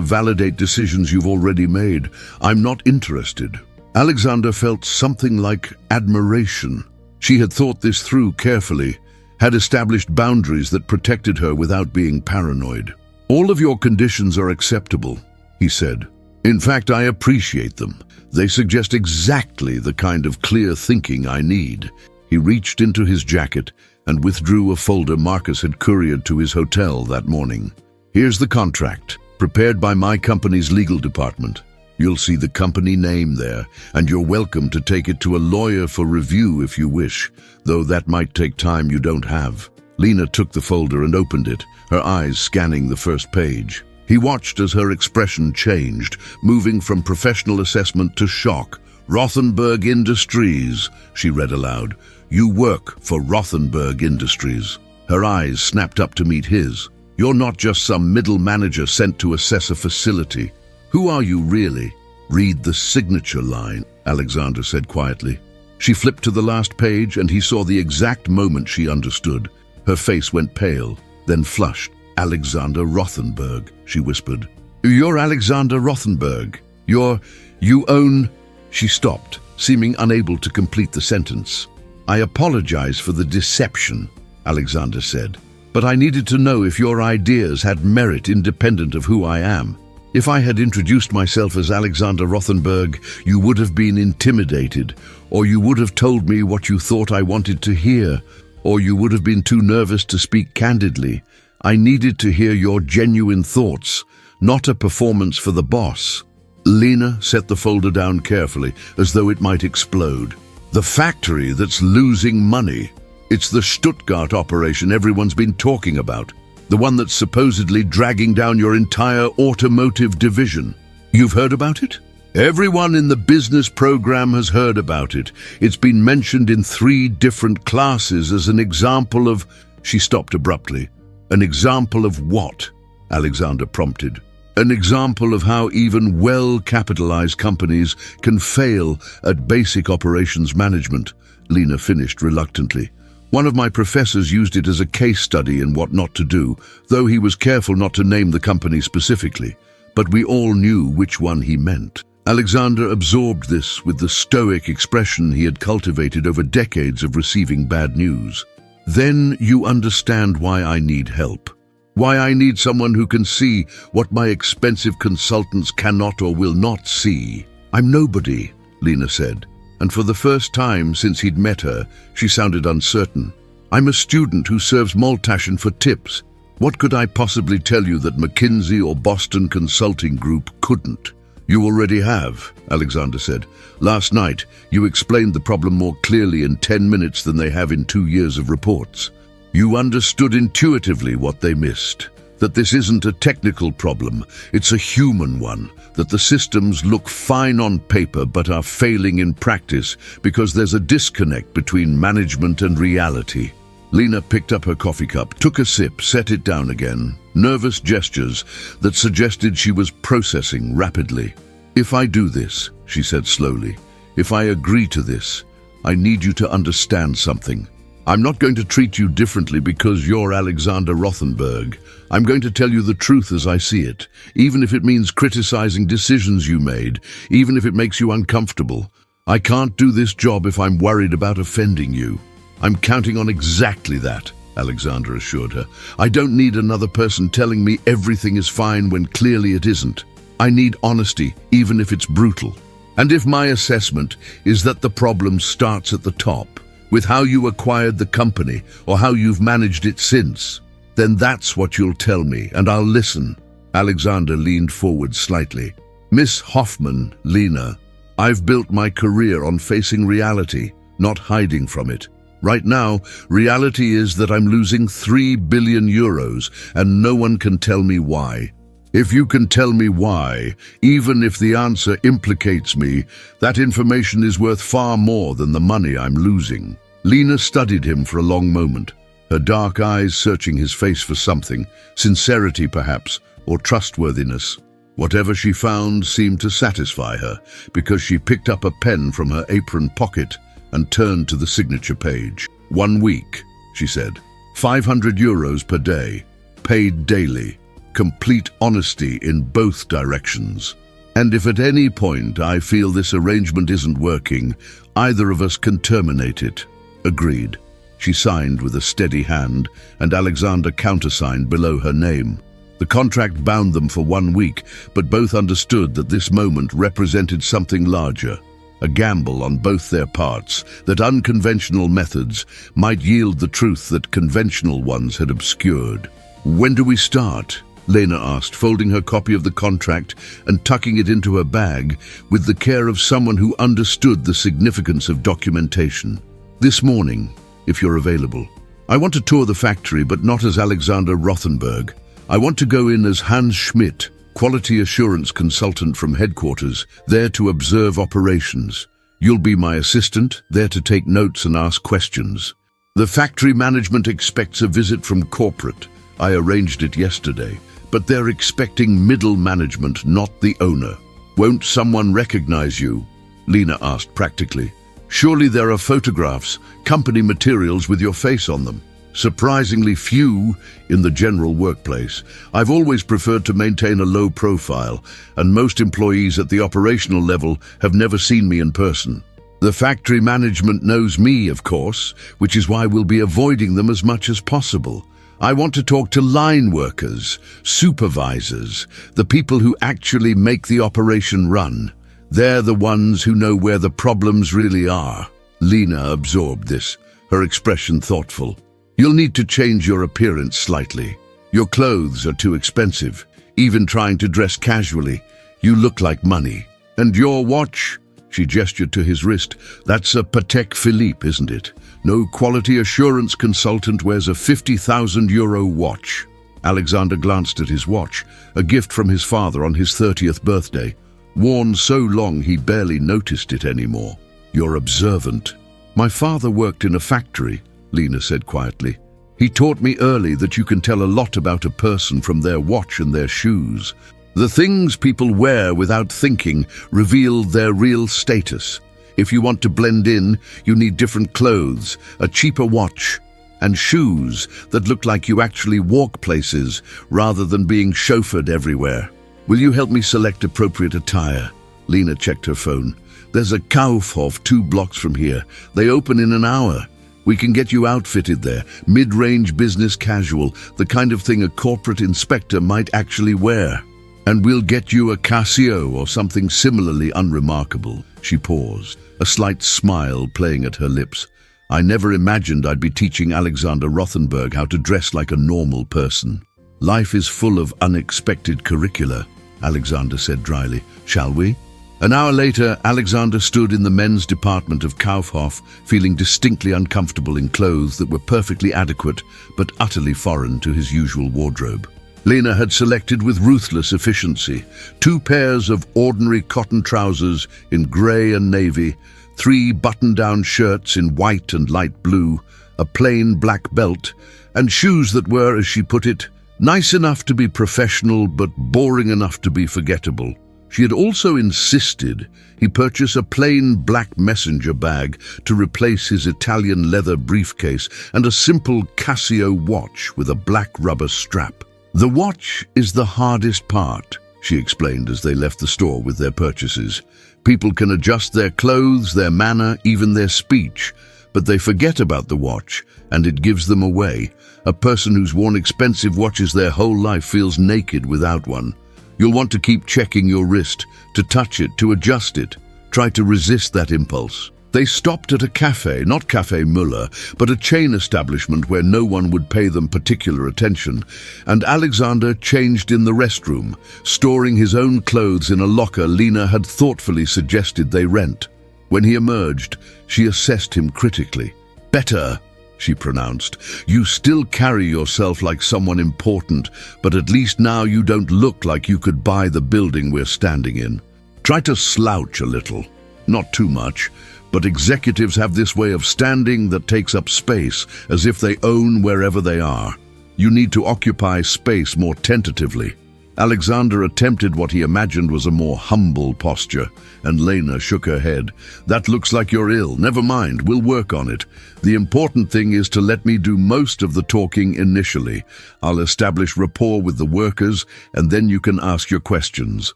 validate decisions you've already made, I'm not interested." Alexander felt something like admiration. She had thought this through carefully, had established boundaries that protected her without being paranoid. "All of your conditions are acceptable," he said. "In fact, I appreciate them. They suggest exactly the kind of clear thinking I need." He reached into his jacket and withdrew a folder Marcus had couriered to his hotel that morning. "Here's the contract, prepared by my company's legal department. You'll see the company name there, and you're welcome to take it to a lawyer for review if you wish, though that might take time you don't have." Lena took the folder and opened it, her eyes scanning the first page. He watched as her expression changed, moving from professional assessment to shock. "Rothenberg Industries," she read aloud. "You work for Rothenberg Industries." Her eyes snapped up to meet his. "You're not just some middle manager sent to assess a facility. Who are you really?" "Read the signature line," Alexander said quietly. She flipped to the last page and he saw the exact moment she understood. Her face went pale, then flushed. "Alexander Rothenberg," she whispered. "You're Alexander Rothenberg. You own—" She stopped, seeming unable to complete the sentence. "I apologize for the deception," Alexander said, "but I needed to know if your ideas had merit independent of who I am. If I had introduced myself as Alexander Rothenberg, you would have been intimidated, or you would have told me what you thought I wanted to hear, or you would have been too nervous to speak candidly. I needed to hear your genuine thoughts, not a performance for the boss." Lena set the folder down carefully, as though it might explode. "The factory that's losing money. It's the Stuttgart operation everyone's been talking about. The one that's supposedly dragging down your entire automotive division. You've heard about it? Everyone in the business program has heard about it. It's been mentioned in 3 different classes as an example of—" She stopped abruptly. "An example of what?" Alexander prompted. "An example of how even well-capitalized companies can fail at basic operations management," Lena finished reluctantly. "One of my professors used it as a case study in what not to do, though he was careful not to name the company specifically. But we all knew which one he meant." Alexander absorbed this with the stoic expression he had cultivated over decades of receiving bad news. "Then you understand why I need help. Why I need someone who can see what my expensive consultants cannot or will not see. I'm nobody, Lena said, and for the first time since he'd met her, she sounded uncertain. I'm a student who serves Maltashen for tips. What could I possibly tell you that McKinsey or Boston Consulting Group couldn't? You already have, Alexander said. Last night, you explained the problem more clearly in 10 minutes than they have in 2 years of reports. You understood intuitively what they missed, that this isn't a technical problem, it's a human one, that the systems look fine on paper but are failing in practice because there's a disconnect between management and reality. Lena picked up her coffee cup, took a sip, set it down again, nervous gestures that suggested she was processing rapidly. If I do this, she said slowly, if I agree to this, I need you to understand something. I'm not going to treat you differently because you're Alexander Rothenberg. I'm going to tell you the truth as I see it, even if it means criticizing decisions you made, even if it makes you uncomfortable. I can't do this job if I'm worried about offending you. I'm counting on exactly that, Alexander assured her. I don't need another person telling me everything is fine when clearly it isn't. I need honesty, even if it's brutal. And if my assessment is that the problem starts at the top, with how you acquired the company or how you've managed it since, then that's what you'll tell me, and I'll listen. Alexander leaned forward slightly. Miss Hoffman, Lena, I've built my career on facing reality, not hiding from it. Right now, reality is that I'm losing 3 billion euros, and no one can tell me why. If you can tell me why, even if the answer implicates me, that information is worth far more than the money I'm losing. Lena studied him for a long moment, her dark eyes searching his face for something, sincerity perhaps, or trustworthiness. Whatever she found seemed to satisfy her, because she picked up a pen from her apron pocket and turned to the signature page. 1 week, she said. 500 euros per day, paid daily. Complete honesty in both directions. And if at any point I feel this arrangement isn't working, either of us can terminate it. Agreed. She signed with a steady hand, and Alexander countersigned below her name. The contract bound them for 1 week, but both understood that this moment represented something larger. A gamble on both their parts, that unconventional methods might yield the truth that conventional ones had obscured. When do we start? Lena asked, folding her copy of the contract and tucking it into her bag with the care of someone who understood the significance of documentation. This morning, if you're available. I want to tour the factory, but not as Alexander Rothenberg. I want to go in as Hans Schmidt, quality assurance consultant from headquarters, there to observe operations. You'll be my assistant, there to take notes and ask questions. The factory management expects a visit from corporate. I arranged it yesterday. But they're expecting middle management, not the owner. Won't someone recognize you? Lena asked practically. Surely there are photographs, company materials with your face on them. Surprisingly few in the general workplace. I've always preferred to maintain a low profile, and most employees at the operational level have never seen me in person. The factory management knows me, of course, which is why we'll be avoiding them as much as possible. I want to talk to line workers, supervisors, the people who actually make the operation run. They're the ones who know where the problems really are. Lena absorbed this, her expression thoughtful. You'll need to change your appearance slightly. Your clothes are too expensive. Even trying to dress casually, you look like money. And your watch? She gestured to his wrist. That's a Patek Philippe, isn't it? No quality assurance consultant wears a 50,000 euro watch. Alexander glanced at his watch, a gift from his father on his 30th birthday. Worn so long he barely noticed it anymore. You're observant. My father worked in a factory, Lena said quietly. He taught me early that you can tell a lot about a person from their watch and their shoes. The things people wear without thinking reveal their real status. If you want to blend in, you need different clothes, a cheaper watch, and shoes that look like you actually walk places rather than being chauffeured everywhere. Will you help me select appropriate attire? Lena checked her phone. There's a Kaufhof 2 blocks from here. They open in an hour. We can get you outfitted there, mid-range business casual, the kind of thing a corporate inspector might actually wear. And we'll get you a Casio or something similarly unremarkable." She paused, a slight smile playing at her lips. "I never imagined I'd be teaching Alexander Rothenberg how to dress like a normal person." "Life is full of unexpected curricula," Alexander said dryly. "Shall we?" An hour later, Alexander stood in the men's department of Kaufhof, feeling distinctly uncomfortable in clothes that were perfectly adequate but utterly foreign to his usual wardrobe. Lena had selected with ruthless efficiency 2 pairs of ordinary cotton trousers in grey and navy, 3 button-down shirts in white and light blue, a plain black belt, and shoes that were, as she put it, nice enough to be professional but boring enough to be forgettable. She had also insisted he purchase a plain black messenger bag to replace his Italian leather briefcase and a simple Casio watch with a black rubber strap. "The watch is the hardest part," she explained as they left the store with their purchases. "People can adjust their clothes, their manner, even their speech, but they forget about the watch, and it gives them away. A person who's worn expensive watches their whole life feels naked without one. You'll want to keep checking your wrist, to touch it, to adjust it. Try to resist that impulse." They stopped at a cafe, not Café Müller, but a chain establishment where no one would pay them particular attention, and Alexander changed in the restroom, storing his own clothes in a locker Lena had thoughtfully suggested they rent. When he emerged, she assessed him critically. "Better," she pronounced. "You still carry yourself like someone important, but at least now you don't look like you could buy the building we're standing in. Try to slouch a little. Not too much, but executives have this way of standing that takes up space, as if they own wherever they are. You need to occupy space more tentatively." Alexander attempted what he imagined was a more humble posture, and Lena shook her head. "That looks like you're ill. Never mind, we'll work on it. The important thing is to let me do most of the talking initially. I'll establish rapport with the workers, and then you can ask your questions.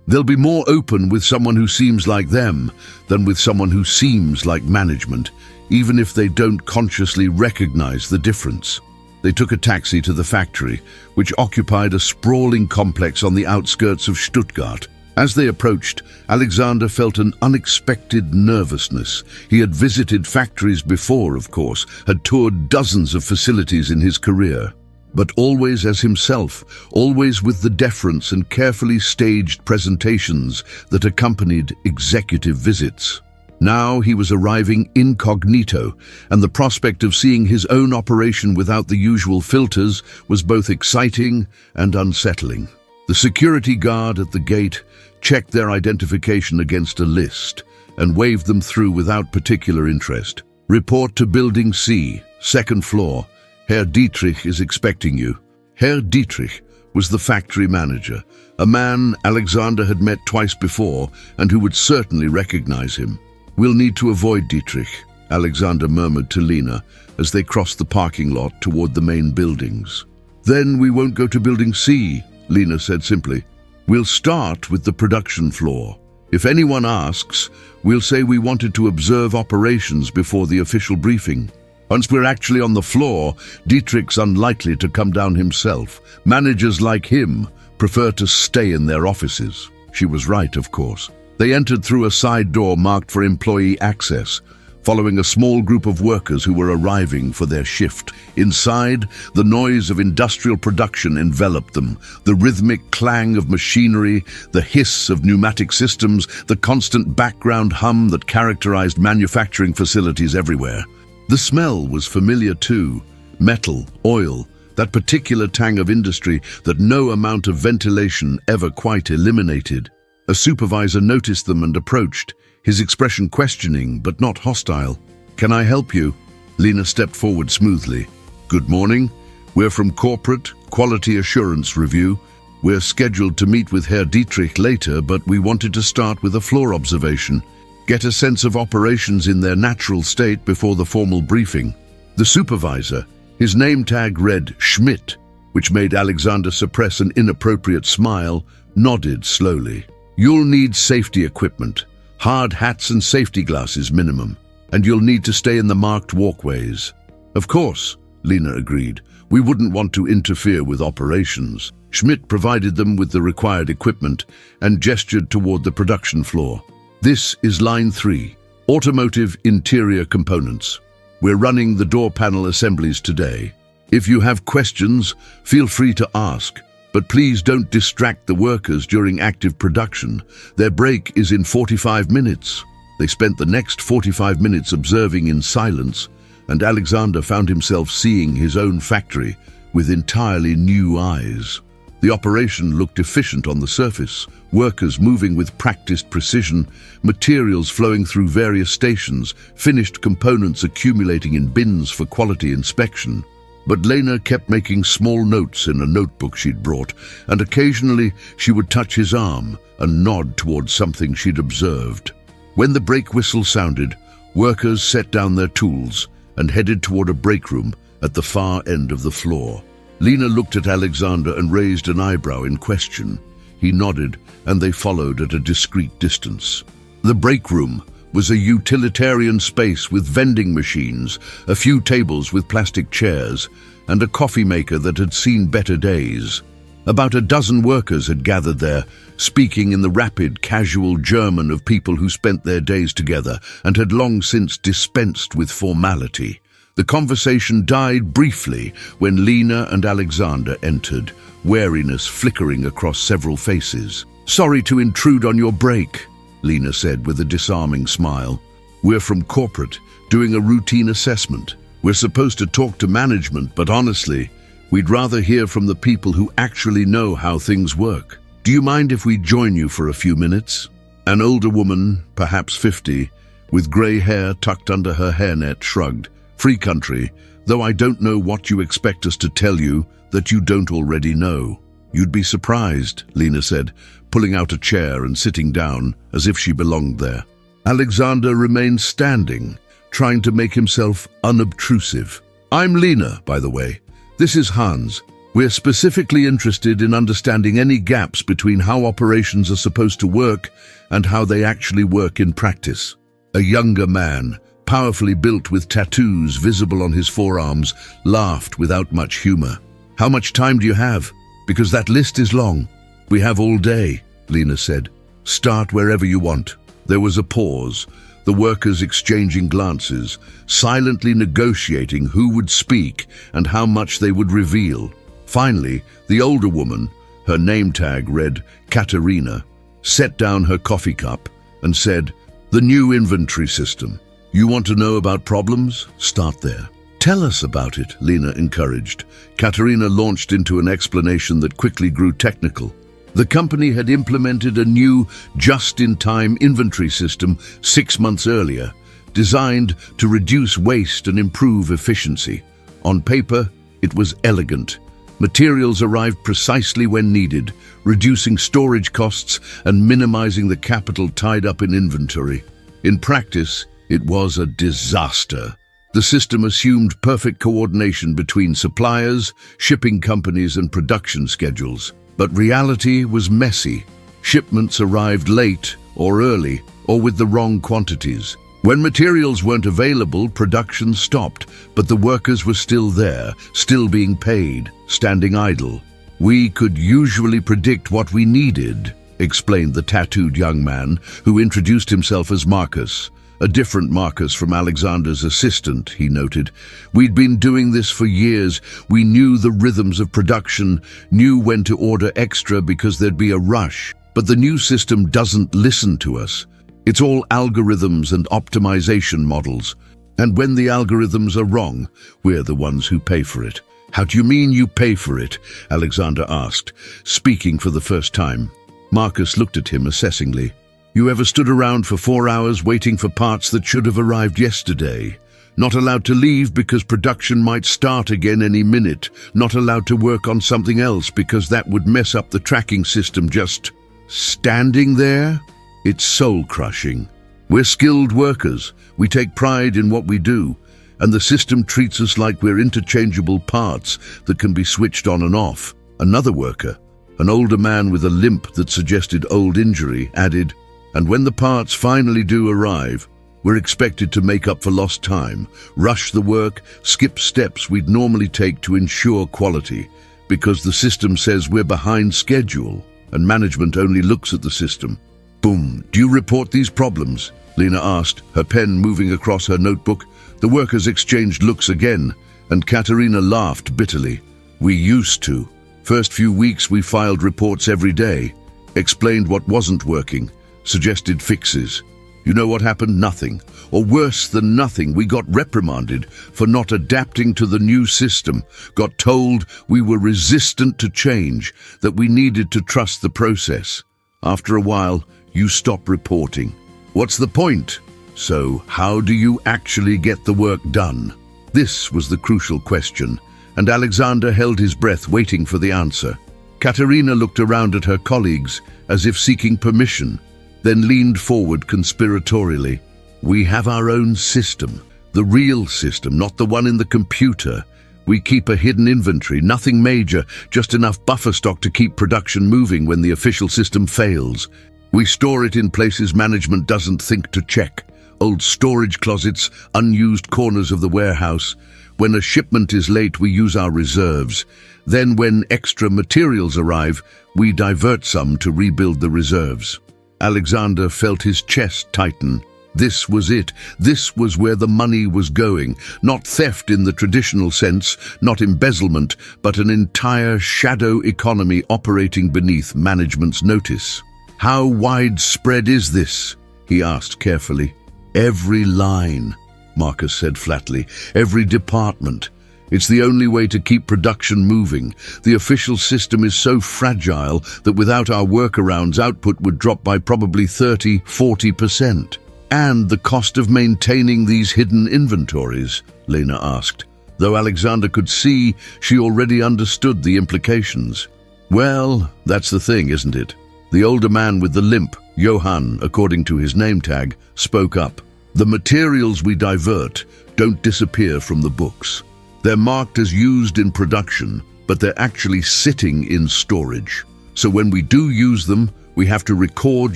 They'll be more open with someone who seems like them than with someone who seems like management, even if they don't consciously recognize the difference." They took a taxi to the factory, which occupied a sprawling complex on the outskirts of Stuttgart. As they approached, Alexander felt an unexpected nervousness. He had visited factories before, of course, had toured dozens of facilities in his career, but always as himself, always with the deference and carefully staged presentations that accompanied executive visits. Now he was arriving incognito, and the prospect of seeing his own operation without the usual filters was both exciting and unsettling. The security guard at the gate checked their identification against a list and waved them through without particular interest. "Report to Building C, 2nd floor. Herr Dietrich is expecting you." Herr Dietrich was the factory manager, a man Alexander had met twice before and who would certainly recognize him. "We'll need to avoid Dietrich," Alexander murmured to Lena as they crossed the parking lot toward the main buildings. "Then we won't go to Building C," Lena said simply. "We'll start with the production floor. If anyone asks, we'll say we wanted to observe operations before the official briefing. Once we're actually on the floor, Dietrich's unlikely to come down himself. Managers like him prefer to stay in their offices." She was right, of course. They entered through a side door marked for employee access, following a small group of workers who were arriving for their shift. Inside, the noise of industrial production enveloped them, the rhythmic clang of machinery, the hiss of pneumatic systems, the constant background hum that characterized manufacturing facilities everywhere. The smell was familiar too. Metal, oil, that particular tang of industry that no amount of ventilation ever quite eliminated. A supervisor noticed them and approached, his expression questioning but not hostile. "Can I help you?" Lena stepped forward smoothly. "Good morning. We're from Corporate Quality Assurance Review. We're scheduled to meet with Herr Dietrich later, but we wanted to start with a floor observation. Get a sense of operations in their natural state before the formal briefing." The supervisor, his name tag read Schmidt, which made Alexander suppress an inappropriate smile, nodded slowly. "You'll need safety equipment. Hard hats and safety glasses minimum. and you'll need to stay in the marked walkways." "Of course," Lena agreed. "We wouldn't want to interfere with operations." Schmidt provided them with the required equipment and gestured toward the production floor. "This is line 3, automotive interior components. We're running the door panel assemblies today. If you have questions, feel free to ask, but please don't distract the workers during active production. Their break is in 45 minutes. They spent the next 45 minutes observing in silence, and Alexander found himself seeing his own factory with entirely new eyes. The operation looked efficient on the surface, workers moving with practiced precision, materials flowing through various stations, finished components accumulating in bins for quality inspection. But Lena kept making small notes in a notebook she'd brought, and occasionally she would touch his arm and nod towards something she'd observed. When the break whistle sounded, workers set down their tools and headed toward a break room at the far end of the floor. Lena looked at Alexander and raised an eyebrow in question. He nodded, and they followed at a discreet distance. The break room was a utilitarian space with vending machines, a few tables with plastic chairs, and a coffee maker that had seen better days. About a dozen workers had gathered there, speaking in the rapid, casual German of people who spent their days together and had long since dispensed with formality. The conversation died briefly when Lena and Alexander entered, wariness flickering across several faces. "Sorry to intrude on your break," Lena said with a disarming smile. "We're from corporate, doing a routine assessment. We're supposed to talk to management, but honestly, we'd rather hear from the people who actually know how things work. Do you mind if we join you for a few minutes?" An older woman, perhaps 50, with grey hair tucked under her hairnet, shrugged. "Free country, though I don't know what you expect us to tell you that you don't already know." "You'd be surprised," Lena said, pulling out a chair and sitting down as if she belonged there. Alexander remained standing, trying to make himself unobtrusive. "I'm Lena, by the way. This is Hans. We're specifically interested in understanding any gaps between how operations are supposed to work and how they actually work in practice." A younger man, powerfully built with tattoos visible on his forearms, laughed without much humor. "How much time do you have? Because that list is long." "We have all day," Lena said. "Start wherever you want." There was a pause, the workers exchanging glances, silently negotiating who would speak and how much they would reveal. Finally, the older woman, her name tag read Katerina, set down her coffee cup and said, "The new inventory system. You want to know about problems? Start there." "Tell us about it," Lena encouraged. Katerina launched into an explanation that quickly grew technical. The company had implemented a new just-in-time inventory system 6 months earlier, designed to reduce waste and improve efficiency. On paper, it was elegant. Materials arrived precisely when needed, reducing storage costs and minimizing the capital tied up in inventory. In practice, it was a disaster. The system assumed perfect coordination between suppliers, shipping companies, and production schedules. But reality was messy. Shipments arrived late or early or with the wrong quantities. When materials weren't available, production stopped, but the workers were still there, still being paid, standing idle. "We could usually predict what we needed," explained the tattooed young man, who introduced himself as Marcus. A different Marcus from Alexander's assistant, he noted. "We'd been doing this for years. We knew the rhythms of production, knew when to order extra because there'd be a rush. But the new system doesn't listen to us. It's all algorithms and optimization models. And when the algorithms are wrong, we're the ones who pay for it." "How do you mean you pay for it?" Alexander asked, speaking for the first time. Marcus looked at him assessingly. "You ever stood around for 4 hours waiting for parts that should have arrived yesterday? Not allowed to leave because production might start again any minute. Not allowed to work on something else because that would mess up the tracking system, just standing there? It's soul-crushing. We're skilled workers. We take pride in what we do, and the system treats us like we're interchangeable parts that can be switched on and off." Another worker, an older man with a limp that suggested old injury, added, "And when the parts finally do arrive, We're expected to make up for lost time, rush the work, skip steps we'd normally take to ensure quality, because the system says we're behind schedule, and management only looks at the system. Boom. Do you report these problems? Lena asked, her pen moving across her notebook. The workers exchanged looks again, and Katerina laughed bitterly. We used to. First few weeks we filed reports every day, explained what wasn't working, suggested fixes. You know what happened? Nothing. Or worse than nothing, we got reprimanded for not adapting to the new system, got told we were resistant to change, that we needed to trust the process. After a while, you stop reporting. What's the point? So, how do you actually get the work done? This was the crucial question, and Alexander held his breath waiting for the answer. Katerina looked around at her colleagues as if seeking permission, then leaned forward conspiratorially. We have our own system, the real system, not the one in the computer. We keep a hidden inventory, nothing major, just enough buffer stock to keep production moving when the official system fails. We store it in places management doesn't think to check. Old storage closets, unused corners of the warehouse. When a shipment is late, we use our reserves. Then when extra materials arrive, we divert some to rebuild the reserves. Alexander felt his chest tighten. This was it. This was where the money was going. Not theft in the traditional sense, not embezzlement, but an entire shadow economy operating beneath management's notice. How widespread is this? He asked carefully. Every line, Marcus said flatly. Every department. It's the only way to keep production moving. The official system is so fragile that without our workarounds, output would drop by probably 30–40%. And the cost of maintaining these hidden inventories, Lena asked. Though Alexander could see, she already understood the implications. Well, that's the thing, isn't it? The older man with the limp, Johann, according to his name tag, spoke up. The materials we divert don't disappear from the books. They're marked as used in production, but they're actually sitting in storage. So when we do use them, we have to record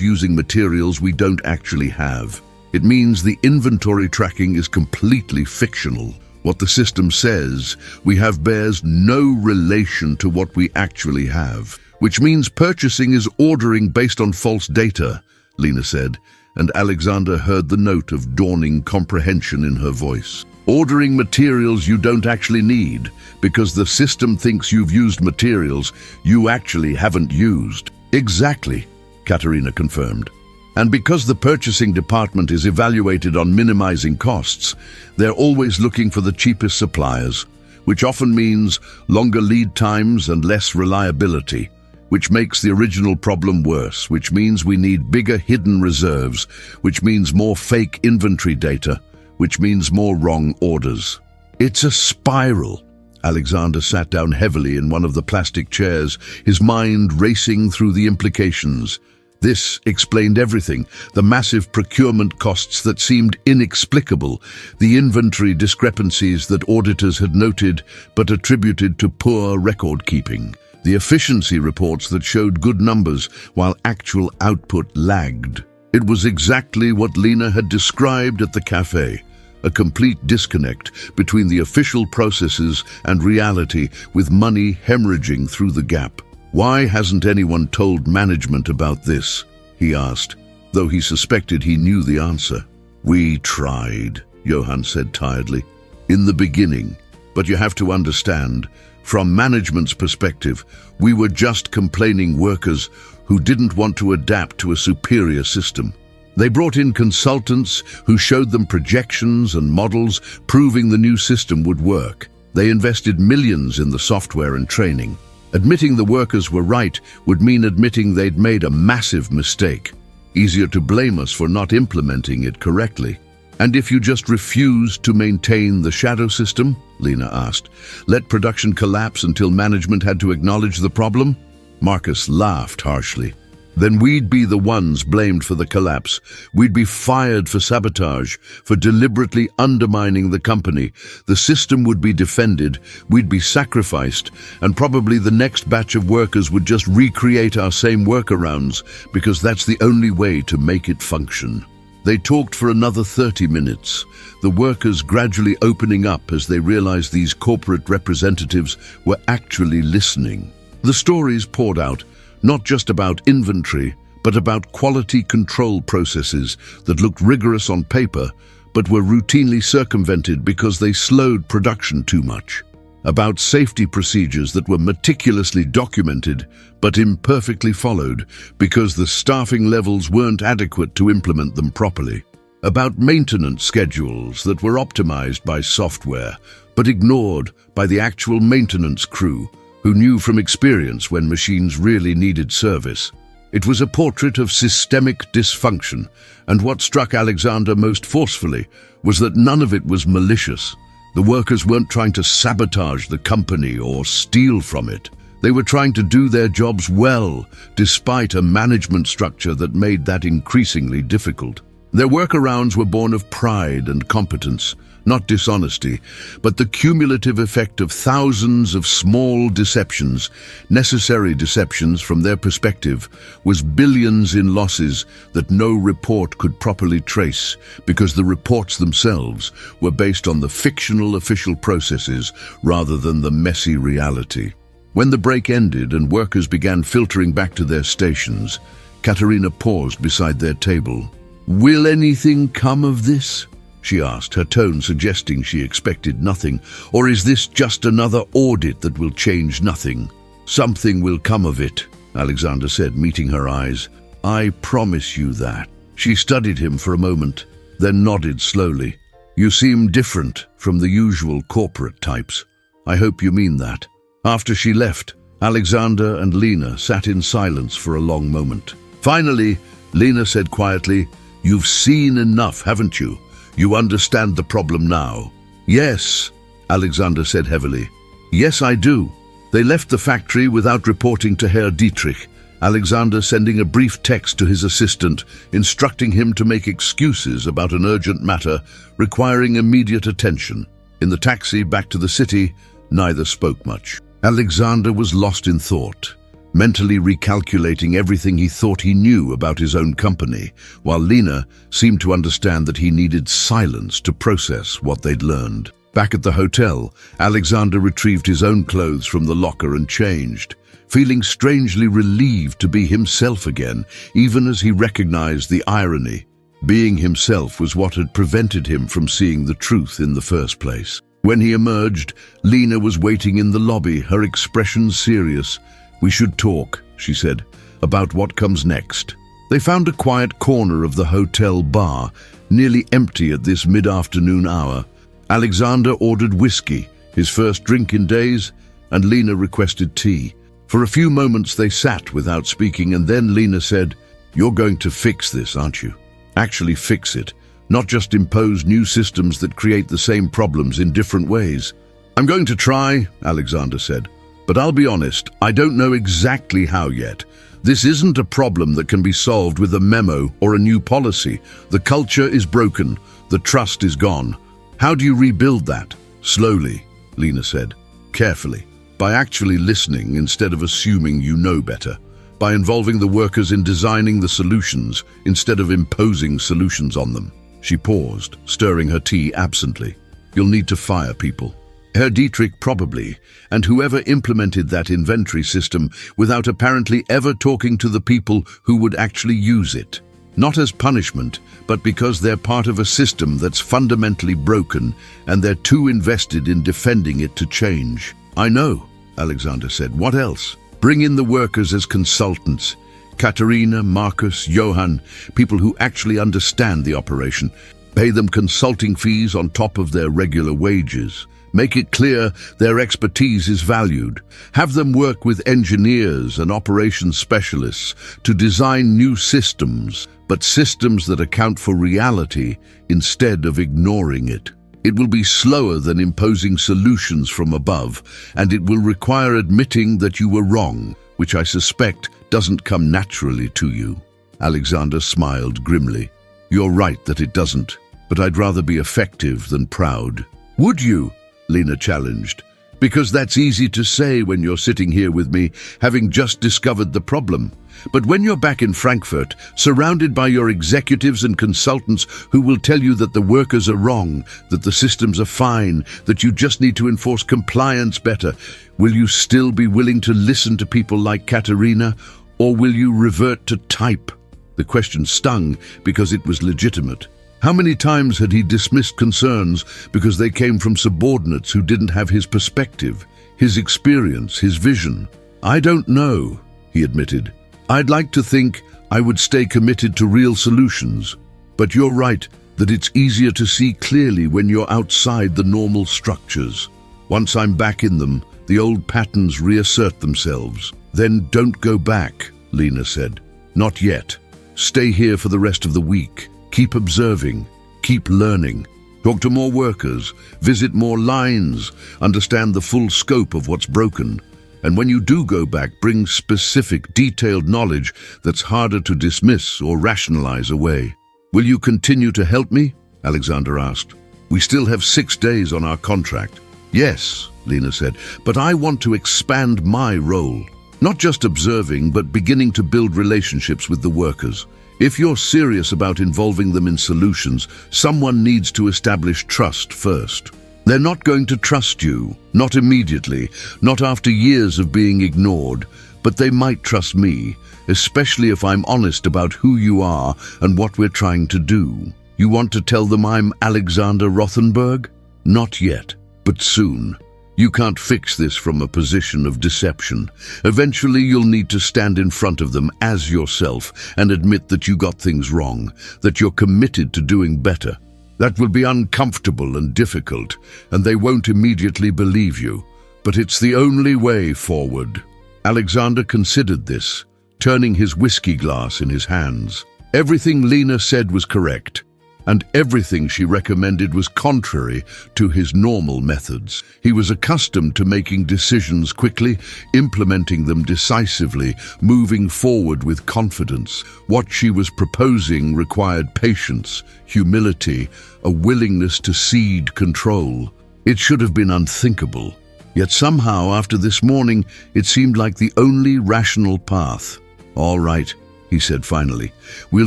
using materials we don't actually have. It means the inventory tracking is completely fictional. What the system says we have bears no relation to what we actually have, which means purchasing is ordering based on false data, Lena said, and Alexander heard the note of dawning comprehension in her voice. Ordering materials you don't actually need, because the system thinks you've used materials you actually haven't used. Exactly, Katerina confirmed. And because the purchasing department is evaluated on minimizing costs, they're always looking for the cheapest suppliers, which often means longer lead times and less reliability, which makes the original problem worse, which means we need bigger hidden reserves, which means more fake inventory data, which means more wrong orders. It's a spiral. Alexander sat down heavily in one of the plastic chairs, his mind racing through the implications. This explained everything, the massive procurement costs that seemed inexplicable, the inventory discrepancies that auditors had noted but attributed to poor record-keeping, the efficiency reports that showed good numbers while actual output lagged. It was exactly what Lena had described at the cafe, a complete disconnect between the official processes and reality, with money hemorrhaging through the gap. Why hasn't anyone told management about this? He asked, though he suspected he knew the answer. We tried, Johann said tiredly, in the beginning, but you have to understand, from management's perspective, we were just complaining workers who didn't want to adapt to a superior system. They brought in consultants who showed them projections and models proving the new system would work. They invested millions in the software and training. Admitting the workers were right would mean admitting they'd made a massive mistake. Easier to blame us for not implementing it correctly. And if you just refused to maintain the shadow system, Lena asked, let production collapse until management had to acknowledge the problem? Marcus laughed harshly. Then we'd be the ones blamed for the collapse. We'd be fired for sabotage, for deliberately undermining the company. The system would be defended, we'd be sacrificed, and probably the next batch of workers would just recreate our same workarounds, because that's the only way to make it function. They talked for another 30 minutes, the workers gradually opening up as they realized these corporate representatives were actually listening. The stories poured out, not just about inventory, but about quality control processes that looked rigorous on paper, but were routinely circumvented because they slowed production too much. About safety procedures that were meticulously documented, but imperfectly followed because the staffing levels weren't adequate to implement them properly. About maintenance schedules that were optimized by software, but ignored by the actual maintenance crew, who knew from experience when machines really needed service. It was a portrait of systemic dysfunction, and what struck Alexander most forcefully was that none of it was malicious. The workers weren't trying to sabotage the company or steal from it. They were trying to do their jobs well, despite a management structure that made that increasingly difficult. Their workarounds were born of pride and competence, not dishonesty, but the cumulative effect of thousands of small deceptions, necessary deceptions from their perspective, was billions in losses that no report could properly trace because the reports themselves were based on the fictional official processes rather than the messy reality. When the break ended and workers began filtering back to their stations, Katerina paused beside their table. "Will anything come of this?" she asked, her tone suggesting she expected nothing. "Or is this just another audit that will change nothing?" "Something will come of it," Alexander said, meeting her eyes. "I promise you that." She studied him for a moment, then nodded slowly. "You seem different from the usual corporate types. I hope you mean that." After she left, Alexander and Lena sat in silence for a long moment. Finally, Lena said quietly, "You've seen enough, haven't you? You understand the problem now." "Yes," Alexander said heavily. "Yes, I do." They left the factory without reporting to Herr Dietrich, Alexander sending a brief text to his assistant, instructing him to make excuses about an urgent matter requiring immediate attention. In the taxi back to the city, neither spoke much. Alexander was lost in thought, mentally recalculating everything he thought he knew about his own company, while Lena seemed to understand that he needed silence to process what they'd learned. Back at the hotel, Alexander retrieved his own clothes from the locker and changed, feeling strangely relieved to be himself again, even as he recognized the irony. Being himself was what had prevented him from seeing the truth in the first place. When he emerged, Lena was waiting in the lobby, her expression serious. "We should talk," she said, "about what comes next." They found a quiet corner of the hotel bar, nearly empty at this mid-afternoon hour. Alexander ordered whiskey, his first drink in days, and Lena requested tea. For a few moments they sat without speaking, and then Lena said, "You're going to fix this, aren't you? Actually fix it, not just impose new systems that create the same problems in different ways." "I'm going to try," Alexander said. "But I'll be honest, I don't know exactly how yet. This isn't a problem that can be solved with a memo or a new policy. The culture is broken. The trust is gone. How do you rebuild that?" "Slowly," Lena said, "carefully, by actually listening instead of assuming you know better, by involving the workers in designing the solutions instead of imposing solutions on them." She paused, stirring her tea absently. "You'll need to fire people. Herr Dietrich probably, and whoever implemented that inventory system without apparently ever talking to the people who would actually use it. Not as punishment, but because they're part of a system that's fundamentally broken and they're too invested in defending it to change." "I know," Alexander said. "What else?" "Bring in the workers as consultants. Katerina, Marcus, Johann, people who actually understand the operation. Pay them consulting fees on top of their regular wages. Make it clear their expertise is valued. Have them work with engineers and operations specialists to design new systems, but systems that account for reality instead of ignoring it. It will be slower than imposing solutions from above, and it will require admitting that you were wrong, which I suspect doesn't come naturally to you." Alexander smiled grimly. "You're right that it doesn't, but I'd rather be effective than proud." "Would you?" Lena challenged. Because that's easy to say when you're sitting here with me, having just discovered the problem. But when you're back in Frankfurt, surrounded by your executives and consultants who will tell you that the workers are wrong, that the systems are fine, that you just need to enforce compliance better, will you still be willing to listen to people like Katerina, or will you revert to type? The question stung because it was legitimate. How many times had he dismissed concerns because they came from subordinates who didn't have his perspective, his experience, his vision? I don't know, he admitted. I'd like to think I would stay committed to real solutions. But you're right that it's easier to see clearly when you're outside the normal structures. Once I'm back in them, the old patterns reassert themselves. Then don't go back, Lena said. Not yet. Stay here for the rest of the week. Keep observing. Keep learning. Talk to more workers. Visit more lines. Understand the full scope of what's broken. And when you do go back, bring specific, detailed knowledge that's harder to dismiss or rationalize away. Will you continue to help me? Alexander asked. We still have 6 days on our contract. Yes, Lena said, but I want to expand my role. Not just observing, but beginning to build relationships with the workers. If you're serious about involving them in solutions, someone needs to establish trust first. They're not going to trust you, not immediately, not after years of being ignored, but they might trust me, especially if I'm honest about who you are and what we're trying to do. You want to tell them I'm Alexander Rothenberg? Not yet, but soon. You can't fix this from a position of deception. Eventually, you'll need to stand in front of them as yourself and admit that you got things wrong, that you're committed to doing better. That will be uncomfortable and difficult, and they won't immediately believe you. But it's the only way forward. Alexander considered this, turning his whiskey glass in his hands. Everything Lena said was correct, and everything she recommended was contrary to his normal methods. He was accustomed to making decisions quickly, implementing them decisively, moving forward with confidence. What she was proposing required patience, humility, a willingness to cede control. It should have been unthinkable. Yet somehow, after this morning, it seemed like the only rational path. All right, he said finally. We'll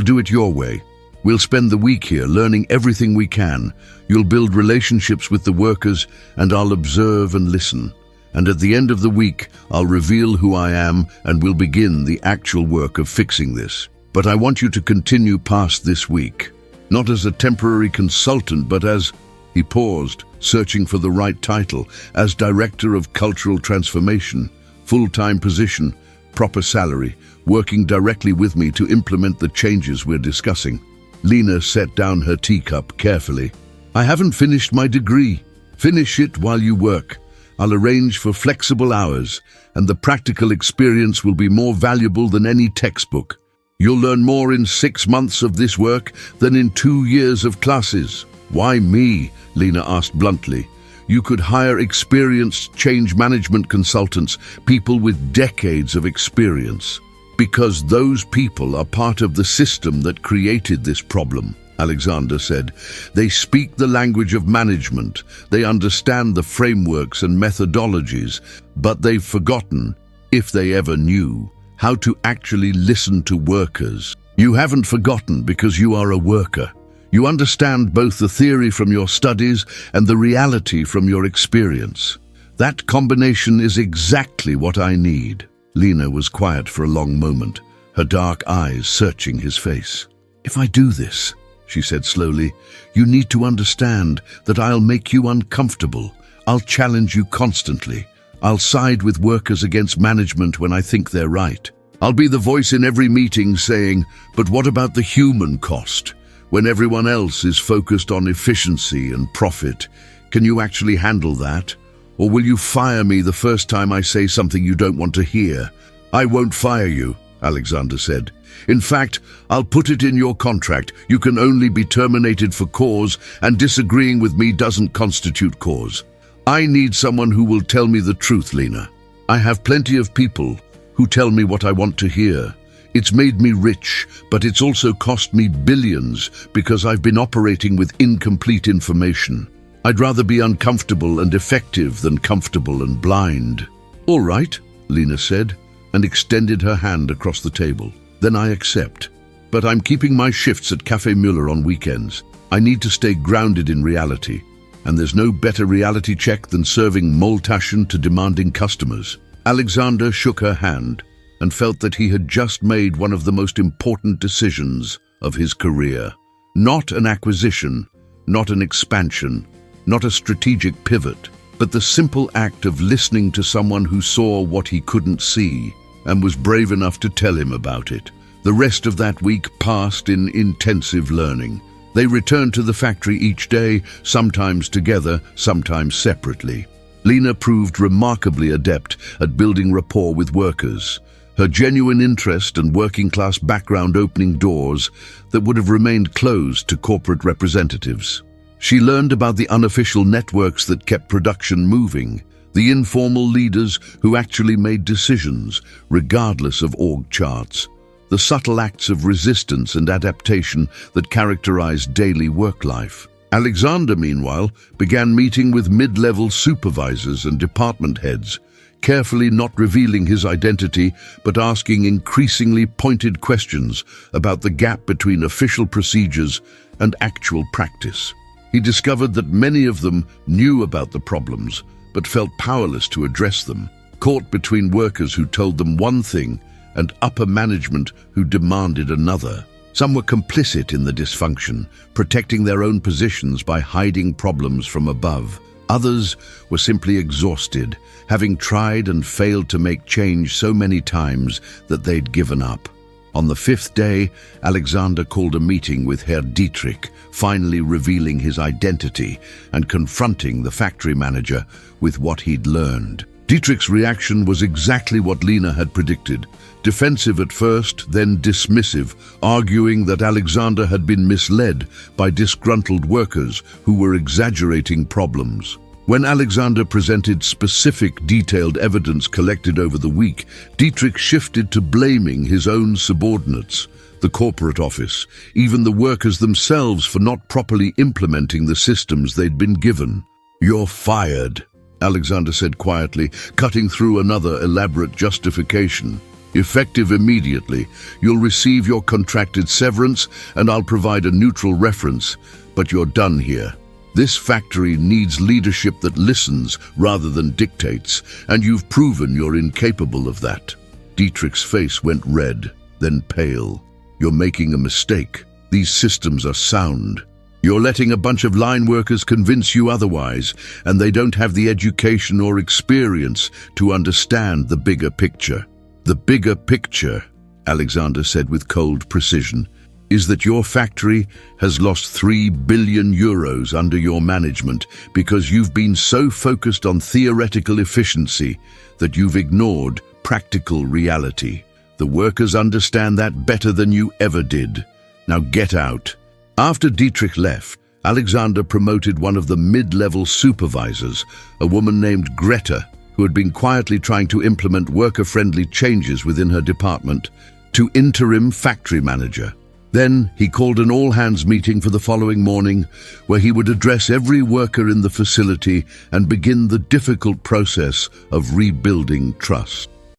do it your way. We'll spend the week here learning everything we can. You'll build relationships with the workers, and I'll observe and listen. And at the end of the week, I'll reveal who I am, and we'll begin the actual work of fixing this. But I want you to continue past this week. Not as a temporary consultant, but as... He paused, searching for the right title, as Director of Cultural Transformation, full-time position, proper salary, working directly with me to implement the changes we're discussing. Lena set down her teacup carefully. I haven't finished my degree. Finish it while you work. I'll arrange for flexible hours, and the practical experience will be more valuable than any textbook. You'll learn more in 6 months of this work than in 2 years of classes. Why me? Lena asked bluntly. You could hire experienced change management consultants, people with decades of experience. Because those people are part of the system that created this problem, Alexander said. They speak the language of management. They understand the frameworks and methodologies, but they've forgotten, if they ever knew, how to actually listen to workers. You haven't forgotten because you are a worker. You understand both the theory from your studies and the reality from your experience. That combination is exactly what I need. Lena was quiet for a long moment, her dark eyes searching his face. If I do this, she said slowly, you need to understand that I'll make you uncomfortable. I'll challenge you constantly. I'll side with workers against management when I think they're right. I'll be the voice in every meeting saying, but what about the human cost? When everyone else is focused on efficiency and profit, can you actually handle that? Or will you fire me the first time I say something you don't want to hear? I won't fire you, Alexander said. In fact, I'll put it in your contract. You can only be terminated for cause, and disagreeing with me doesn't constitute cause. I need someone who will tell me the truth, Lena. I have plenty of people who tell me what I want to hear. It's made me rich, but it's also cost me billions because I've been operating with incomplete information. I'd rather be uncomfortable and effective than comfortable and blind." "All right," Lena said, and extended her hand across the table. "Then I accept. But I'm keeping my shifts at Café Müller on weekends. I need to stay grounded in reality. And there's no better reality check than serving Maultaschen to demanding customers." Alexander shook her hand and felt that he had just made one of the most important decisions of his career. Not an acquisition, not an expansion, not a strategic pivot, but the simple act of listening to someone who saw what he couldn't see and was brave enough to tell him about it. The rest of that week passed in intensive learning. They returned to the factory each day, sometimes together, sometimes separately. Lena proved remarkably adept at building rapport with workers, her genuine interest and working-class background opening doors that would have remained closed to corporate representatives. She learned about the unofficial networks that kept production moving, the informal leaders who actually made decisions, regardless of org charts, the subtle acts of resistance and adaptation that characterized daily work life. Alexander, meanwhile, began meeting with mid-level supervisors and department heads, carefully not revealing his identity but asking increasingly pointed questions about the gap between official procedures and actual practice. He discovered that many of them knew about the problems but felt powerless to address them, caught between workers who told them one thing and upper management who demanded another. Some were complicit in the dysfunction, protecting their own positions by hiding problems from above. Others were simply exhausted, having tried and failed to make change so many times that they'd given up. On the 5th day, Alexander called a meeting with Herr Dietrich, finally revealing his identity and confronting the factory manager with what he'd learned. Dietrich's reaction was exactly what Lena had predicted. Defensive at first, then dismissive, arguing that Alexander had been misled by disgruntled workers who were exaggerating problems. When Alexander presented specific, detailed evidence collected over the week, Dietrich shifted to blaming his own subordinates, the corporate office, even the workers themselves for not properly implementing the systems they'd been given. "You're fired," Alexander said quietly, cutting through another elaborate justification. "Effective immediately. You'll receive your contracted severance and I'll provide a neutral reference, but you're done here. This factory needs leadership that listens rather than dictates, and you've proven you're incapable of that." Dietrich's face went red, then pale. "You're making a mistake. These systems are sound. You're letting a bunch of line workers convince you otherwise, and they don't have the education or experience to understand the bigger picture." "The bigger picture," Alexander said with cold precision, "is that your factory has lost 3 billion euros under your management because you've been so focused on theoretical efficiency that you've ignored practical reality. The workers understand that better than you ever did. Now get out." After Dietrich left, Alexander promoted one of the mid-level supervisors, a woman named Greta, who had been quietly trying to implement worker-friendly changes within her department, to interim factory manager. Then he called an all-hands meeting for the following morning, where he would address every worker in the facility and begin the difficult process of rebuilding trust.